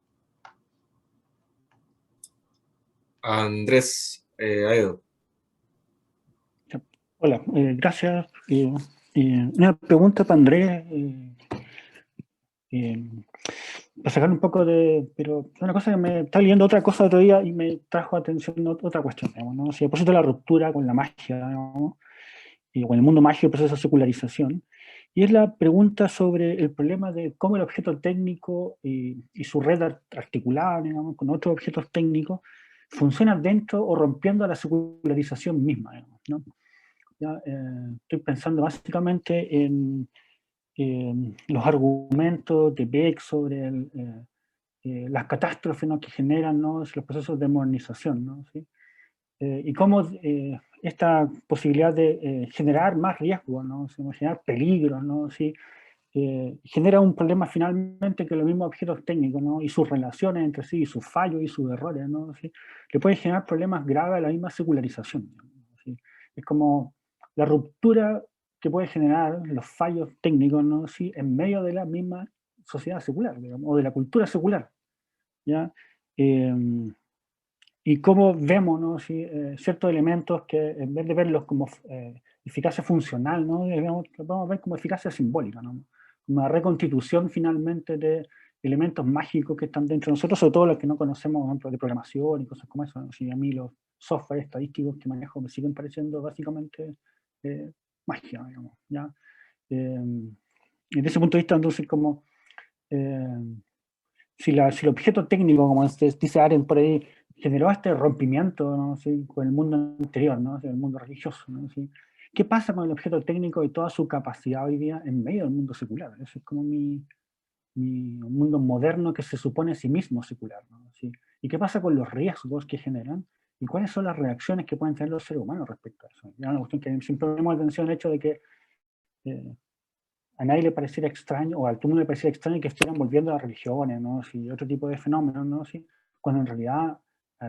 A: Andrés, a Edo.
G: Hola, gracias. Una pregunta para Andrés, para sacar un poco de... Pero una cosa que me estaba leyendo otra cosa otro día y me trajo atención otra cuestión, digamos, ¿no? Si a propósito de la ruptura con la magia, digamos, y con el mundo mágico, el proceso de secularización, y es la pregunta sobre el problema de cómo el objeto técnico y su red articulada, digamos, con otros objetos técnicos, funcionan dentro o rompiendo la secularización misma, digamos, ¿no? Ya, estoy pensando básicamente en los argumentos de Beck sobre las catástrofes, ¿no?, que generan, ¿no?, los procesos de modernización, ¿no? ¿Sí? Y cómo esta posibilidad de generar más riesgo, ¿no? ¿Sí? Generar peligro, ¿no? ¿Sí? Genera un problema finalmente que los mismos objetos técnicos, ¿no?, y sus relaciones entre sí, y sus fallos y sus errores, ¿no? ¿Sí? Le pueden generar problemas graves a la misma secularización, ¿no? ¿Sí? Es como la ruptura que puede generar los fallos técnicos, ¿no?, ¿sí?, en medio de la misma sociedad secular, digamos, o de la cultura secular, ¿ya? Y cómo vemos, ¿no?, ¿sí?, ciertos elementos que en vez de verlos como eficacia funcional, ¿no?, vamos a ver como eficacia simbólica, ¿no?, una reconstitución finalmente de elementos mágicos que están dentro de nosotros, sobre todo los que no conocemos, por ejemplo, de programación y cosas como eso, ¿no? Sí, a mí los software estadísticos que manejo me siguen pareciendo básicamente magia, digamos, ¿ya? Desde ese punto de vista, entonces, como si el objeto técnico, como dice Arendt por ahí, generó este rompimiento, ¿no?, ¿sí?, con el mundo anterior, ¿no?, ¿sí?, el mundo religioso, ¿no?, ¿sí? ¿Qué pasa con el objeto técnico y toda su capacidad hoy día en medio del mundo secular? Ese es como mi mundo moderno que se supone a sí mismo secular, ¿no?, ¿sí? ¿Y qué pasa con los riesgos que generan? ¿Y cuáles son las reacciones que pueden tener los seres humanos respecto a eso? Ya una cuestión que siempre tenemos atención al hecho de que a nadie le pareciera extraño, o al mundo le pareciera extraño que estuvieran volviendo a las religiones, ¿no?, ¿sí?, otro tipo de fenómenos, ¿no?, ¿sí?, cuando en realidad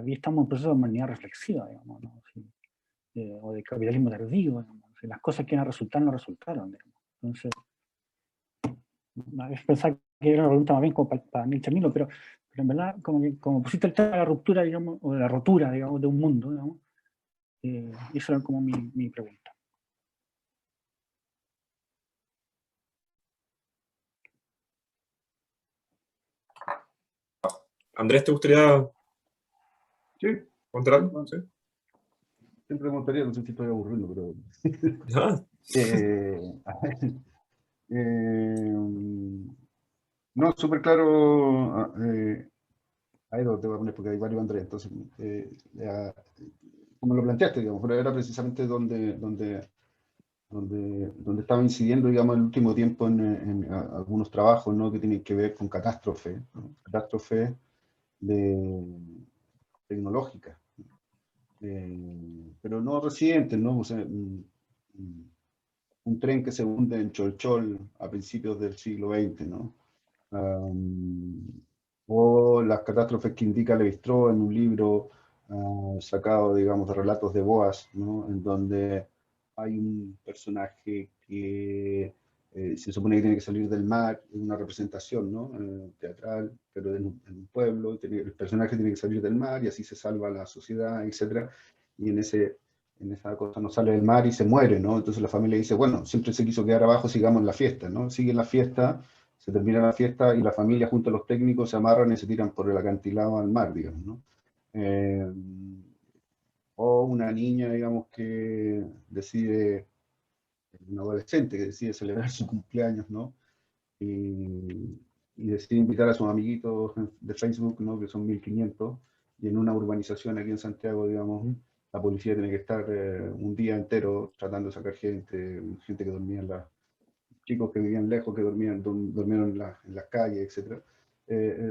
G: estamos en un proceso de humanidad reflexiva, digamos, ¿no?, ¿sí?, o de capitalismo tardío, digamos, ¿sí? Las cosas que iban a resultar no resultaron, digamos. Entonces, es pensar que era una pregunta más bien como para Nietzsche Milo, pero en verdad, como pusiste el tema de la ruptura, digamos, o de la rotura, digamos, de un mundo, digamos, eso era como mi pregunta.
A: Andrés, ¿te gustaría
C: Sí,
A: contar algo? ¿Sí?
C: siempre me gustaría, no sé si estoy aburriendo, pero...
A: Ah,
C: a ver, no, súper claro, ahí lo te voy a poner porque hay varios Andrés, entonces, como lo planteaste, digamos, pero era precisamente donde estaba incidiendo, digamos, el último tiempo en algunos trabajos, ¿no?, que tienen que ver con catástrofes, ¿no?, catástrofes tecnológicas, pero no recientes, ¿no? O sea, un tren que se hunde en Cholchol a principios del siglo XX, ¿no? O las catástrofes que indica Levi-Strauss en un libro sacado, digamos, de relatos de Boas, ¿no?, en donde hay un personaje que se supone que tiene que salir del mar, en una representación, ¿no?, teatral, pero en un pueblo, el personaje tiene que salir del mar y así se salva la sociedad, etc. Y en esa cosa no sale del mar y se muere, ¿no? Entonces la familia dice, bueno, siempre se quiso quedar abajo, sigamos la fiesta, ¿no? Siguen la fiesta, se termina la fiesta y la familia junto a los técnicos se amarran y se tiran por el acantilado al mar, digamos, ¿no? O una niña, digamos, que decide, un adolescente que decide celebrar su cumpleaños, ¿no? Y decide invitar a sus amiguitos de Facebook, ¿no?, que son 1500, y en una urbanización aquí en Santiago, digamos, la policía tiene que estar un día entero tratando de sacar gente que dormía chicos que vivían lejos, que durmieron en las calles, etc.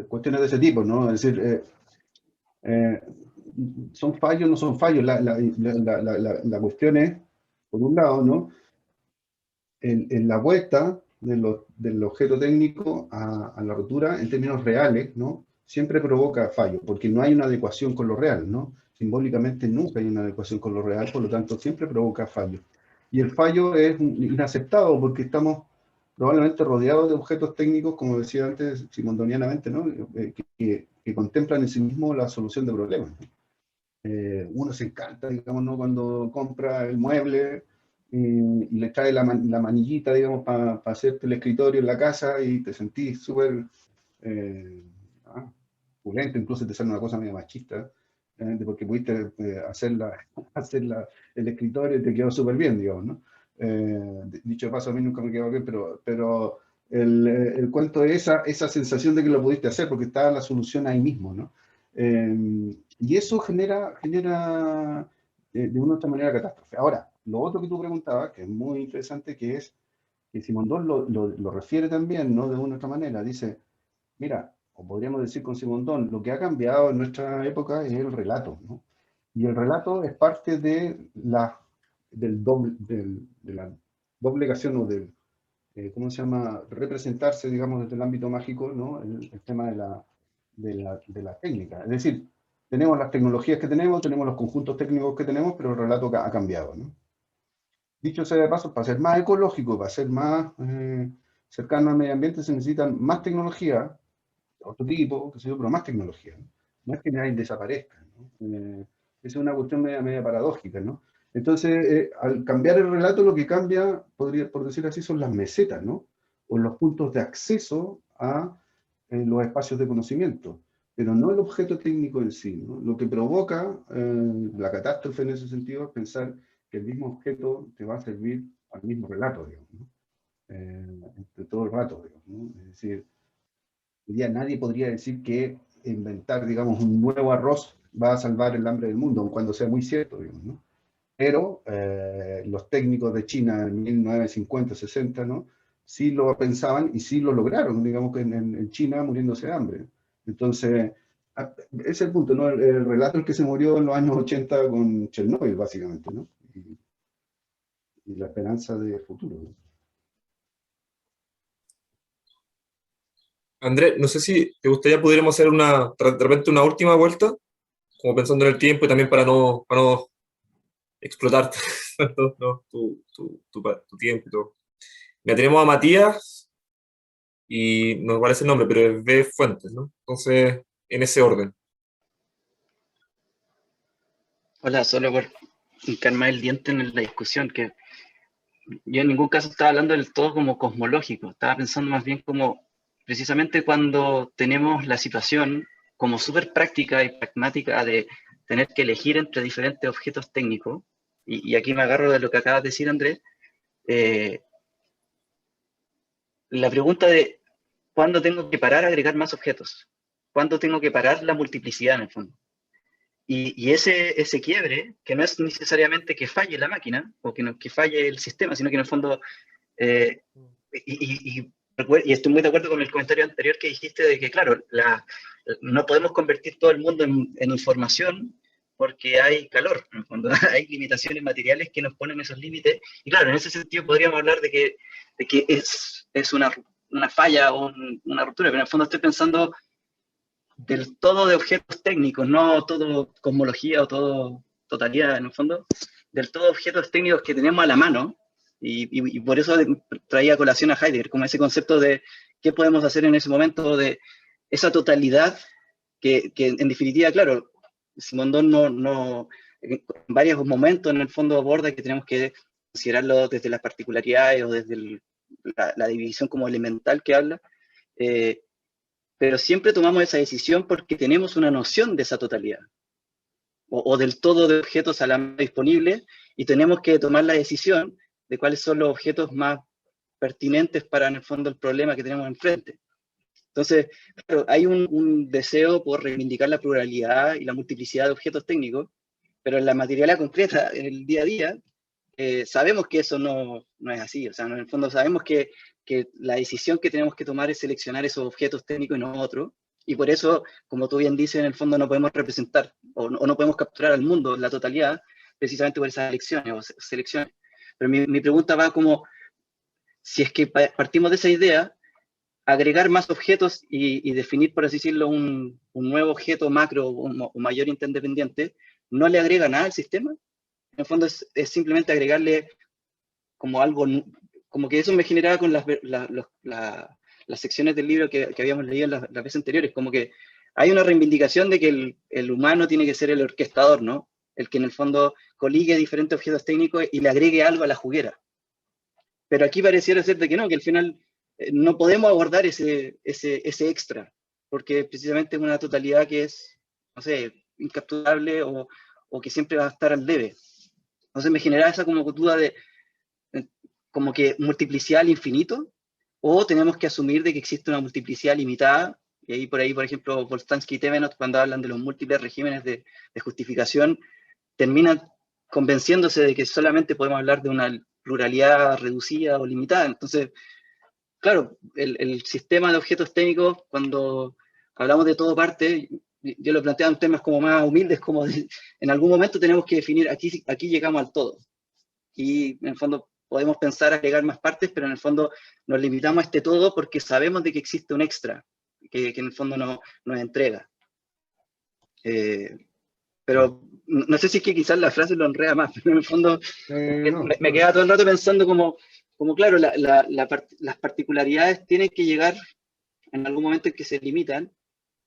C: Cuestiones de ese tipo, ¿no? Es decir, son fallos, no son fallos. La cuestión es, por un lado, ¿no?, en la vuelta del objeto técnico a la rotura en términos reales, ¿no?, siempre provoca fallo, porque no hay una adecuación con lo real, ¿no? Simbólicamente nunca hay una adecuación con lo real, por lo tanto siempre provoca fallo. Y el fallo es inaceptado porque estamos probablemente rodeados de objetos técnicos, como decía antes, simondonianamente, ¿no?, que contemplan en sí mismo la solución de problemas. Uno se encanta, digamos, ¿no?, cuando compra el mueble y le trae la manillita, digamos, para hacerte el escritorio en la casa y te sentís súper opulento, incluso te sale una cosa medio machista, porque pudiste el escritorio y te quedó súper bien, digamos, ¿no? Dicho de paso, a mí nunca me quedó bien, pero el cuento es esa sensación de que lo pudiste hacer, porque estaba la solución ahí mismo, ¿no? Y eso genera de una u otra manera catástrofe. Ahora, lo otro que tú preguntabas, que es muy interesante, que es que Simondon lo refiere también, ¿no? De una u otra manera, dice, mira, o podríamos decir con Simondon, lo que ha cambiado en nuestra época es el relato, ¿no? Y el relato es parte de la doblegación o del, ¿cómo se llama? Representarse, digamos, desde el ámbito mágico, ¿no? El tema de la técnica. Es decir, tenemos las tecnologías que tenemos los conjuntos técnicos que tenemos, pero el relato ha cambiado, ¿no? Dicho sea de paso, para ser más ecológico, para ser más cercano al medio ambiente, se necesitan más tecnología, otro tipo, qué sé yo, pero más tecnología, ¿no? No es que nadie desaparezca, ¿no? Es una cuestión media paradójica, ¿no? Entonces, al cambiar el relato, lo que cambia, por decir así, son las mesetas, ¿no? O los puntos de acceso a los espacios de conocimiento, pero no el objeto técnico en sí, ¿no? Lo que provoca la catástrofe en ese sentido es pensar que el mismo objeto te va a servir al mismo relato, digamos, ¿no? De todo el rato, digamos, ¿no? Es decir, hoy día nadie podría decir que inventar, digamos, un nuevo arroz va a salvar el hambre del mundo, aun cuando sea muy cierto, digamos, ¿no? Pero los técnicos de China en 1950, 60, ¿no? Sí lo pensaban y sí lo lograron, digamos que en China muriéndose de hambre. Entonces, ese es el punto, ¿no? El relato el que se murió en los años 80 con Chernobyl, básicamente, ¿no? Y la esperanza de futuro, ¿no?
A: Andrés, no sé si te gustaría pudiéramos hacer de repente una última vuelta, como pensando en el tiempo y también para no explotar no, tu tiempo y todo. Ya tenemos a Matías y no me parece el nombre, pero es B. Fuentes, ¿no? Entonces, en ese orden.
E: Hola, solo por hincar más el diente en la discusión, que yo en ningún caso estaba hablando del todo como cosmológico, estaba pensando más bien como precisamente cuando tenemos la situación como súper práctica y pragmática de tener que elegir entre diferentes objetos técnicos, y aquí me agarro de lo que acabas de decir, Andrés, la pregunta de ¿cuándo tengo que parar a agregar más objetos? ¿Cuándo tengo que parar la multiplicidad en el fondo? Y ese quiebre, que no es necesariamente que falle la máquina o que falle el sistema, sino que en el fondo, y estoy muy de acuerdo con el comentario anterior que dijiste de que, claro, no podemos convertir todo el mundo en información porque hay calor, en el fondo, hay limitaciones materiales que nos ponen esos límites. Y claro, en ese sentido podríamos hablar de que es una falla o una ruptura, pero en el fondo estoy pensando del todo de objetos técnicos, no todo cosmología o todo totalidad, en el fondo, del todo objetos técnicos que tenemos a la mano, y por eso traía a colación a Heidegger, como ese concepto de qué podemos hacer en ese momento, de esa totalidad que en definitiva, claro, Simondon en varios momentos en el fondo aborda que tenemos que considerarlo desde las particularidades o desde la división como elemental que habla, pero siempre tomamos esa decisión porque tenemos una noción de esa totalidad, o del todo de objetos a la mano disponible, y tenemos que tomar la decisión de cuáles son los objetos más pertinentes para, en el fondo, el problema que tenemos enfrente. Entonces, claro, hay un deseo por reivindicar la pluralidad y la multiplicidad de objetos técnicos, pero en la materialidad concreta, en el día a día, sabemos que eso no es así. O sea, en el fondo sabemos que la decisión que tenemos que tomar es seleccionar esos objetos técnicos y no otros, y por eso, como tú bien dices, en el fondo no podemos representar o no podemos capturar al mundo la totalidad precisamente por esas elecciones o selecciones. Pero mi pregunta va como, si es que partimos de esa idea, agregar más objetos y definir, por así decirlo, un nuevo objeto macro o mayor interdependiente, ¿no le agrega nada al sistema? En el fondo es simplemente agregarle como algo, como que eso me generaba con las secciones del libro que habíamos leído en las veces anteriores, como que hay una reivindicación de que el humano tiene que ser el orquestador, ¿no?
H: el que en el fondo coligue diferentes objetos técnicos y le agregue algo a la juguera. Pero aquí pareciera ser de que no, que al final no podemos abordar ese extra, porque precisamente es una totalidad que es, no sé, incapturable o que siempre va a estar al debe. Entonces me genera esa como duda de como que multiplicidad al infinito, o tenemos que asumir de que existe una multiplicidad limitada, y ahí, por ejemplo, Boltanski y Thevenot, cuando hablan de los múltiples regímenes de justificación, terminan convenciéndose de que solamente podemos hablar de una pluralidad reducida o limitada. Entonces, claro, el sistema de objetos técnicos, cuando hablamos de todo parte, yo lo planteo en temas como más humildes, como en algún momento tenemos que definir, aquí llegamos al todo. Y en el fondo podemos pensar agregar más partes, pero en el fondo nos limitamos a este todo porque sabemos de que existe un extra, que en el fondo nos entrega. Pero no sé si es que quizás la frase lo enreda más, pero en el fondo me queda todo el rato pensando como claro, las particularidades tienen que llegar en algún momento en que se limitan,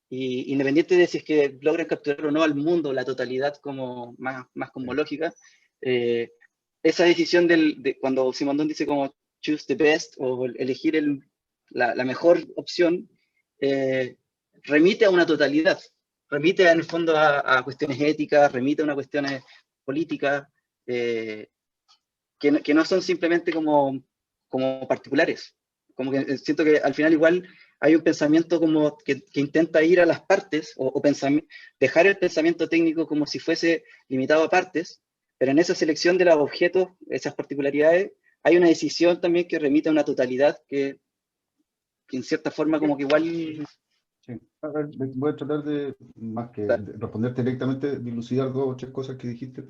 H: y independiente de si es que logran capturar o no al mundo, la totalidad como más cosmológica, esa decisión de cuando Simondon dice como choose the best o elegir la mejor opción, remite a una totalidad, remite en el fondo a cuestiones éticas, remite a unas cuestiones políticas, que no son simplemente como particulares. Como que siento que al final igual hay un pensamiento como que intenta ir a las partes, o dejar el pensamiento técnico como si fuese limitado a partes, pero en esa selección de los objetos, esas particularidades, hay una decisión también que remite a una totalidad que en cierta forma como que igual...
C: Sí. A ver, voy a tratar de, más que de responderte directamente, dilucidar 2 o 3 cosas que dijiste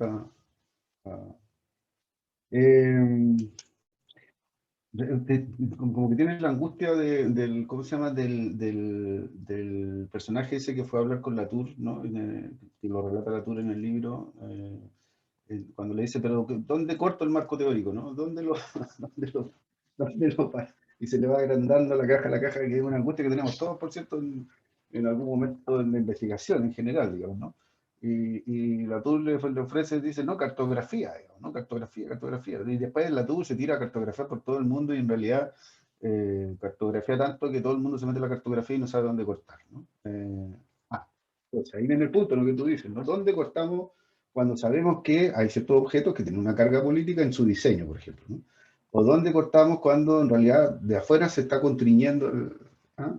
C: como que tienes la angustia del, ¿cómo se llama? Del personaje ese que fue a hablar con Latour, ¿no? Que lo relata Latour en el libro, cuando le dice, pero ¿dónde corto el marco teórico, no? ¿Dónde lo pasa? Y se le va agrandando la caja, que es una angustia que tenemos todos, por cierto, en algún momento en la investigación en general, digamos, ¿no? Y Latour le ofrece, dice, no, cartografía, digamos, ¿no? Cartografía. Y después Latour se tira a cartografiar por todo el mundo y en realidad cartografía tanto que todo el mundo se mete en la cartografía y no sabe dónde cortar, ¿no? Entonces ahí viene el punto, lo que tú dices, ¿no? ¿Dónde cortamos cuando sabemos que hay ciertos objetos que tienen una carga política en su diseño, por ejemplo, ¿no? O dónde cortamos cuando en realidad de afuera se está constriñendo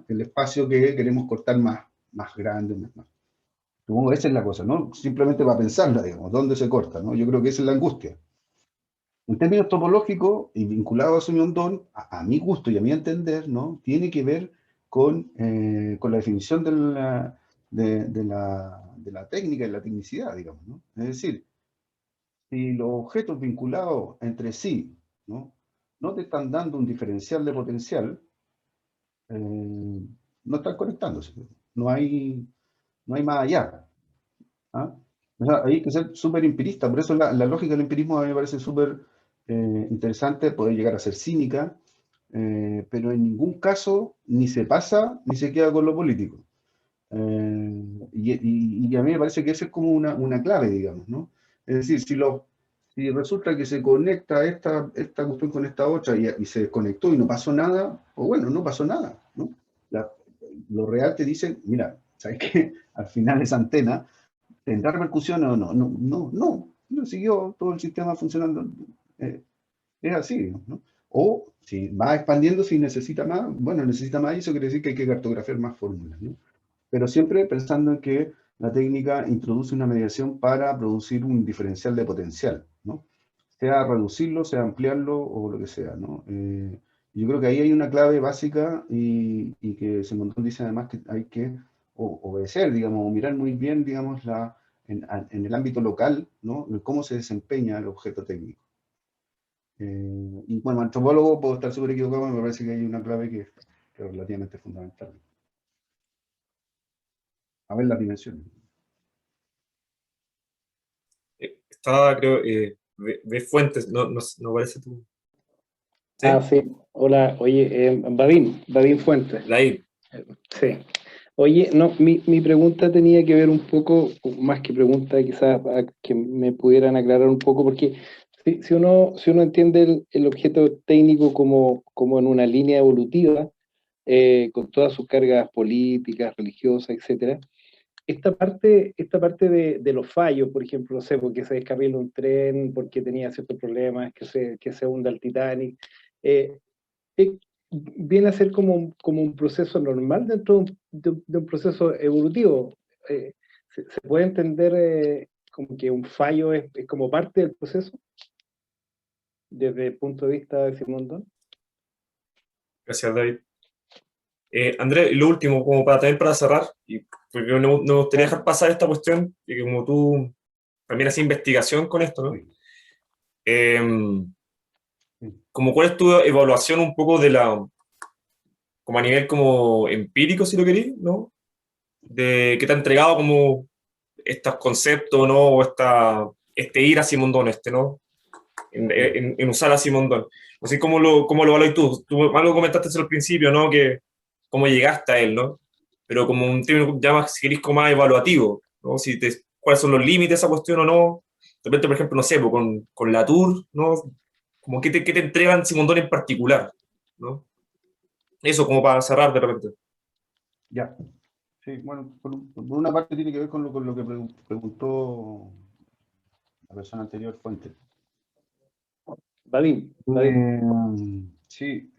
C: el espacio que queremos cortar más grande, más. Supongo que esa es la cosa, ¿no? Simplemente para pensarla, digamos, ¿dónde se corta, ¿no? Yo creo que esa es la angustia. En términos topológicos y vinculado a Simondon, a mi gusto y a mi entender, ¿no? Tiene que ver con la definición de la técnica y la tecnicidad, digamos, ¿no? Es decir, si los objetos vinculados entre sí, ¿no? No te están dando un diferencial de potencial, no están conectándose. No hay más allá. ¿Ah? O sea, hay que ser súper empirista, por eso la lógica del empirismo a mí me parece súper interesante, puede llegar a ser cínica, pero en ningún caso ni se pasa ni se queda con lo político. Y a mí me parece que esa es como una clave, digamos, ¿no? Es decir, si resulta que se conecta esta cuestión con esta otra y se desconectó y no pasó nada, pues bueno, no pasó nada, ¿no? Lo real te dice, mira, ¿sabes qué? Al final esa antena ¿tendrá repercusiones o no? No siguió todo el sistema funcionando. Es así, ¿no? O si va expandiendo, si necesita más, bueno, necesita más, y eso quiere decir que hay que cartografiar más fórmulas, ¿no? Pero siempre pensando en que la técnica introduce una mediación para producir un diferencial de potencial, ¿no? Sea reducirlo, sea ampliarlo o lo que sea, ¿no? Yo creo que ahí hay una clave básica y que Simondon dice además que hay que obedecer, digamos, o mirar muy bien, digamos, en el ámbito local, ¿no? Cómo se desempeña el objeto técnico. Y bueno, antropólogo puedo estar súper equivocado, me parece que hay una clave que es relativamente fundamental. A ver las dimensiones.
A: Estaba, creo, de Fuentes, no parece tú. ¿Sí?
I: Sí. Hola, oye, Babín Fuentes.
A: Laín.
I: Sí. Oye, no, mi pregunta tenía que ver un poco, más que pregunta, quizás a que me pudieran aclarar un poco, porque si uno entiende el objeto técnico como en una línea evolutiva, con todas sus cargas políticas, religiosas, etcétera, esta parte de los fallos, por ejemplo, no sé, porque se descarrila un tren, porque tenía ciertos problemas, que se hunda el Titanic, eh, eh, viene a ser como un proceso normal dentro de un proceso evolutivo. Se puede entender como que un fallo es como parte del proceso, desde el punto de vista de Simondon.
A: Gracias, David. Andrés, y lo último, como también para cerrar, y porque no me gustaría dejar pasar esta cuestión, y como tú también haces investigación con esto, ¿no?
C: Sí.
A: Como cuál es tu evaluación un poco de como a nivel como empírico, si lo querís, ¿no? De qué te ha entregado como estos conceptos, ¿no? O este ir a Simondon, ¿no? En usar a Simondon. Así como lo evaluas tú. Tú algo comentaste al principio, ¿no? Que cómo llegaste a él, ¿no? Pero como un término ya más, si querés, como más evaluativo, ¿no? Cuáles son los límites de esa cuestión o no. De repente, por ejemplo, no sé, pues, con Latour, ¿no? Como qué te entregan Simondon en particular, ¿no? Eso como para cerrar de repente.
C: Ya. Sí, bueno, por una parte tiene que ver con lo que preguntó la persona anterior, Fuente.
I: Vadim.
C: Sí,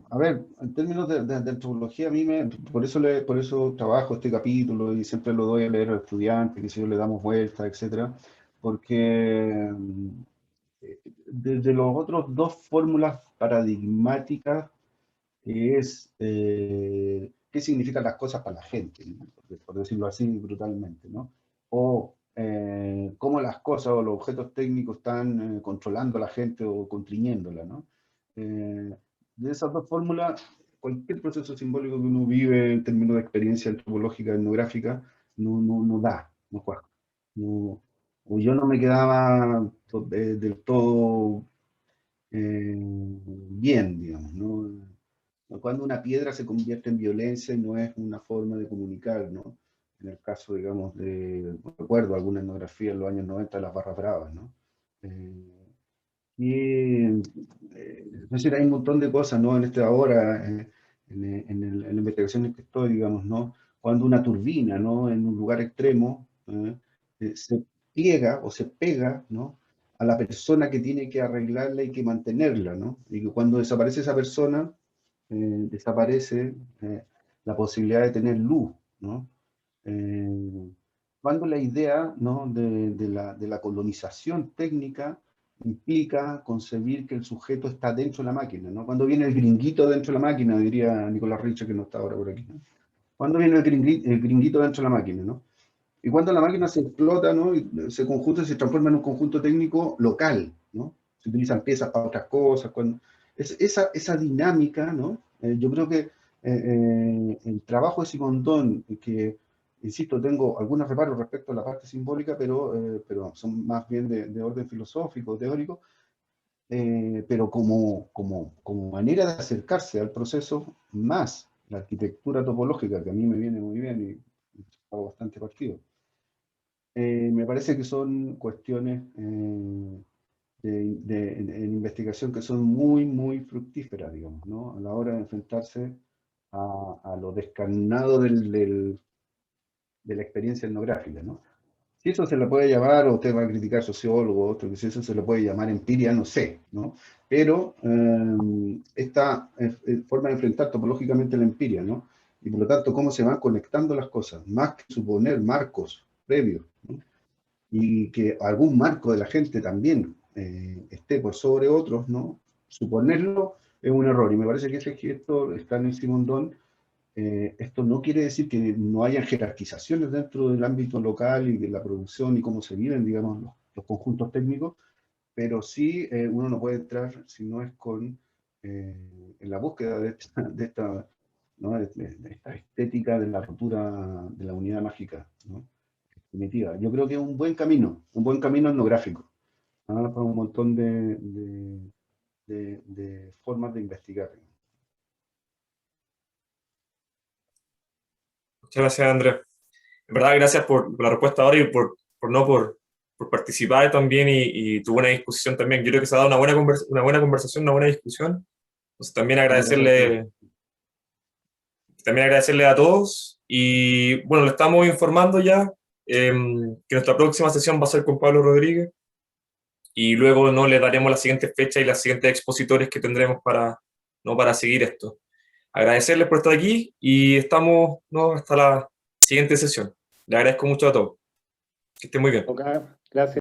C: a ver, en términos de antropología, a mí por eso trabajo este capítulo y siempre lo doy a leer a los estudiantes, que si yo le damos vueltas, etcétera, porque desde los otros dos fórmulas paradigmáticas, que es qué significan las cosas para la gente, ¿no? Por decirlo así brutalmente, ¿no? O cómo las cosas o los objetos técnicos están controlando a la gente o constriñéndola, ¿no? De esas dos fórmulas, cualquier proceso simbólico que uno vive en términos de experiencia antropológica, etnográfica, no da, no juega. No, o yo no me quedaba del todo bien, digamos, ¿no? Cuando una piedra se convierte en violencia y no es una forma de comunicar, ¿no? En el caso, digamos, recuerdo alguna etnografía en los años 90 de las barras bravas, ¿no? Es decir, hay un montón de cosas, ¿no? En este ahora, en la investigación en que estoy, digamos, ¿no? Cuando una turbina, ¿no? En un lugar extremo, se pliega o se pega, ¿no? A la persona que tiene que arreglarla y que mantenerla, ¿no? Y que cuando desaparece esa persona, desaparece la posibilidad de tener luz, ¿no? Cuando la idea, ¿no? de la colonización técnica implica concebir que el sujeto está dentro de la máquina, ¿no? Cuando viene el gringuito dentro de la máquina, diría Nicolás Richter, que no está ahora por aquí, ¿no? Cuando viene el gringuito dentro de la máquina, ¿no? Y cuando la máquina se explota, ¿no? Y se conjunta, se transforma en un conjunto técnico local, ¿no? Se utilizan piezas para otras cosas. Esa dinámica, ¿no? Yo creo que el trabajo de Simondon, que, insisto, tengo algunos reparos respecto a la parte simbólica, pero son más bien de orden filosófico, teórico, pero como manera de acercarse al proceso, más la arquitectura topológica, que a mí me viene muy bien y hago bastante partido. Me parece que son cuestiones en investigación que son muy, muy fructíferas, digamos, ¿no? A la hora de enfrentarse a lo descarnado de la experiencia etnográfica, ¿no? Si eso se le puede llamar, o usted va a criticar sociólogo, otro que si eso se le puede llamar empiria, no sé, ¿no? Pero esta forma de enfrentar topológicamente la empiria, ¿no? Y por lo tanto, cómo se van conectando las cosas, más que suponer marcos previos, ¿no? Y que algún marco de la gente también esté por sobre otros, ¿no? Suponerlo es un error, y me parece que ese gesto está en el Simondon. Esto no quiere decir que no haya jerarquizaciones dentro del ámbito local y de la producción y cómo se viven, digamos, los conjuntos técnicos, pero sí uno no puede entrar si no es en la búsqueda ¿no? de esta estética de la ruptura de la unidad mágica, ¿no? Definitiva. Yo creo que es un buen camino etnográfico, ¿ah? Para un montón de formas de investigar.
A: Muchas gracias, Andrés. En verdad, gracias por la respuesta ahora y por participar también y tu buena discusión también. Yo creo que se ha dado una buena conversación, una buena discusión. Entonces, también agradecerle a todos. Y bueno, le estamos informando ya que nuestra próxima sesión va a ser con Pablo Rodríguez. Y luego le daremos la siguiente fecha y las siguientes expositores que tendremos para seguir esto. Agradecerles por estar aquí y estamos hasta la siguiente sesión. Le agradezco mucho a todos. Que estén muy bien.
I: Ok, gracias.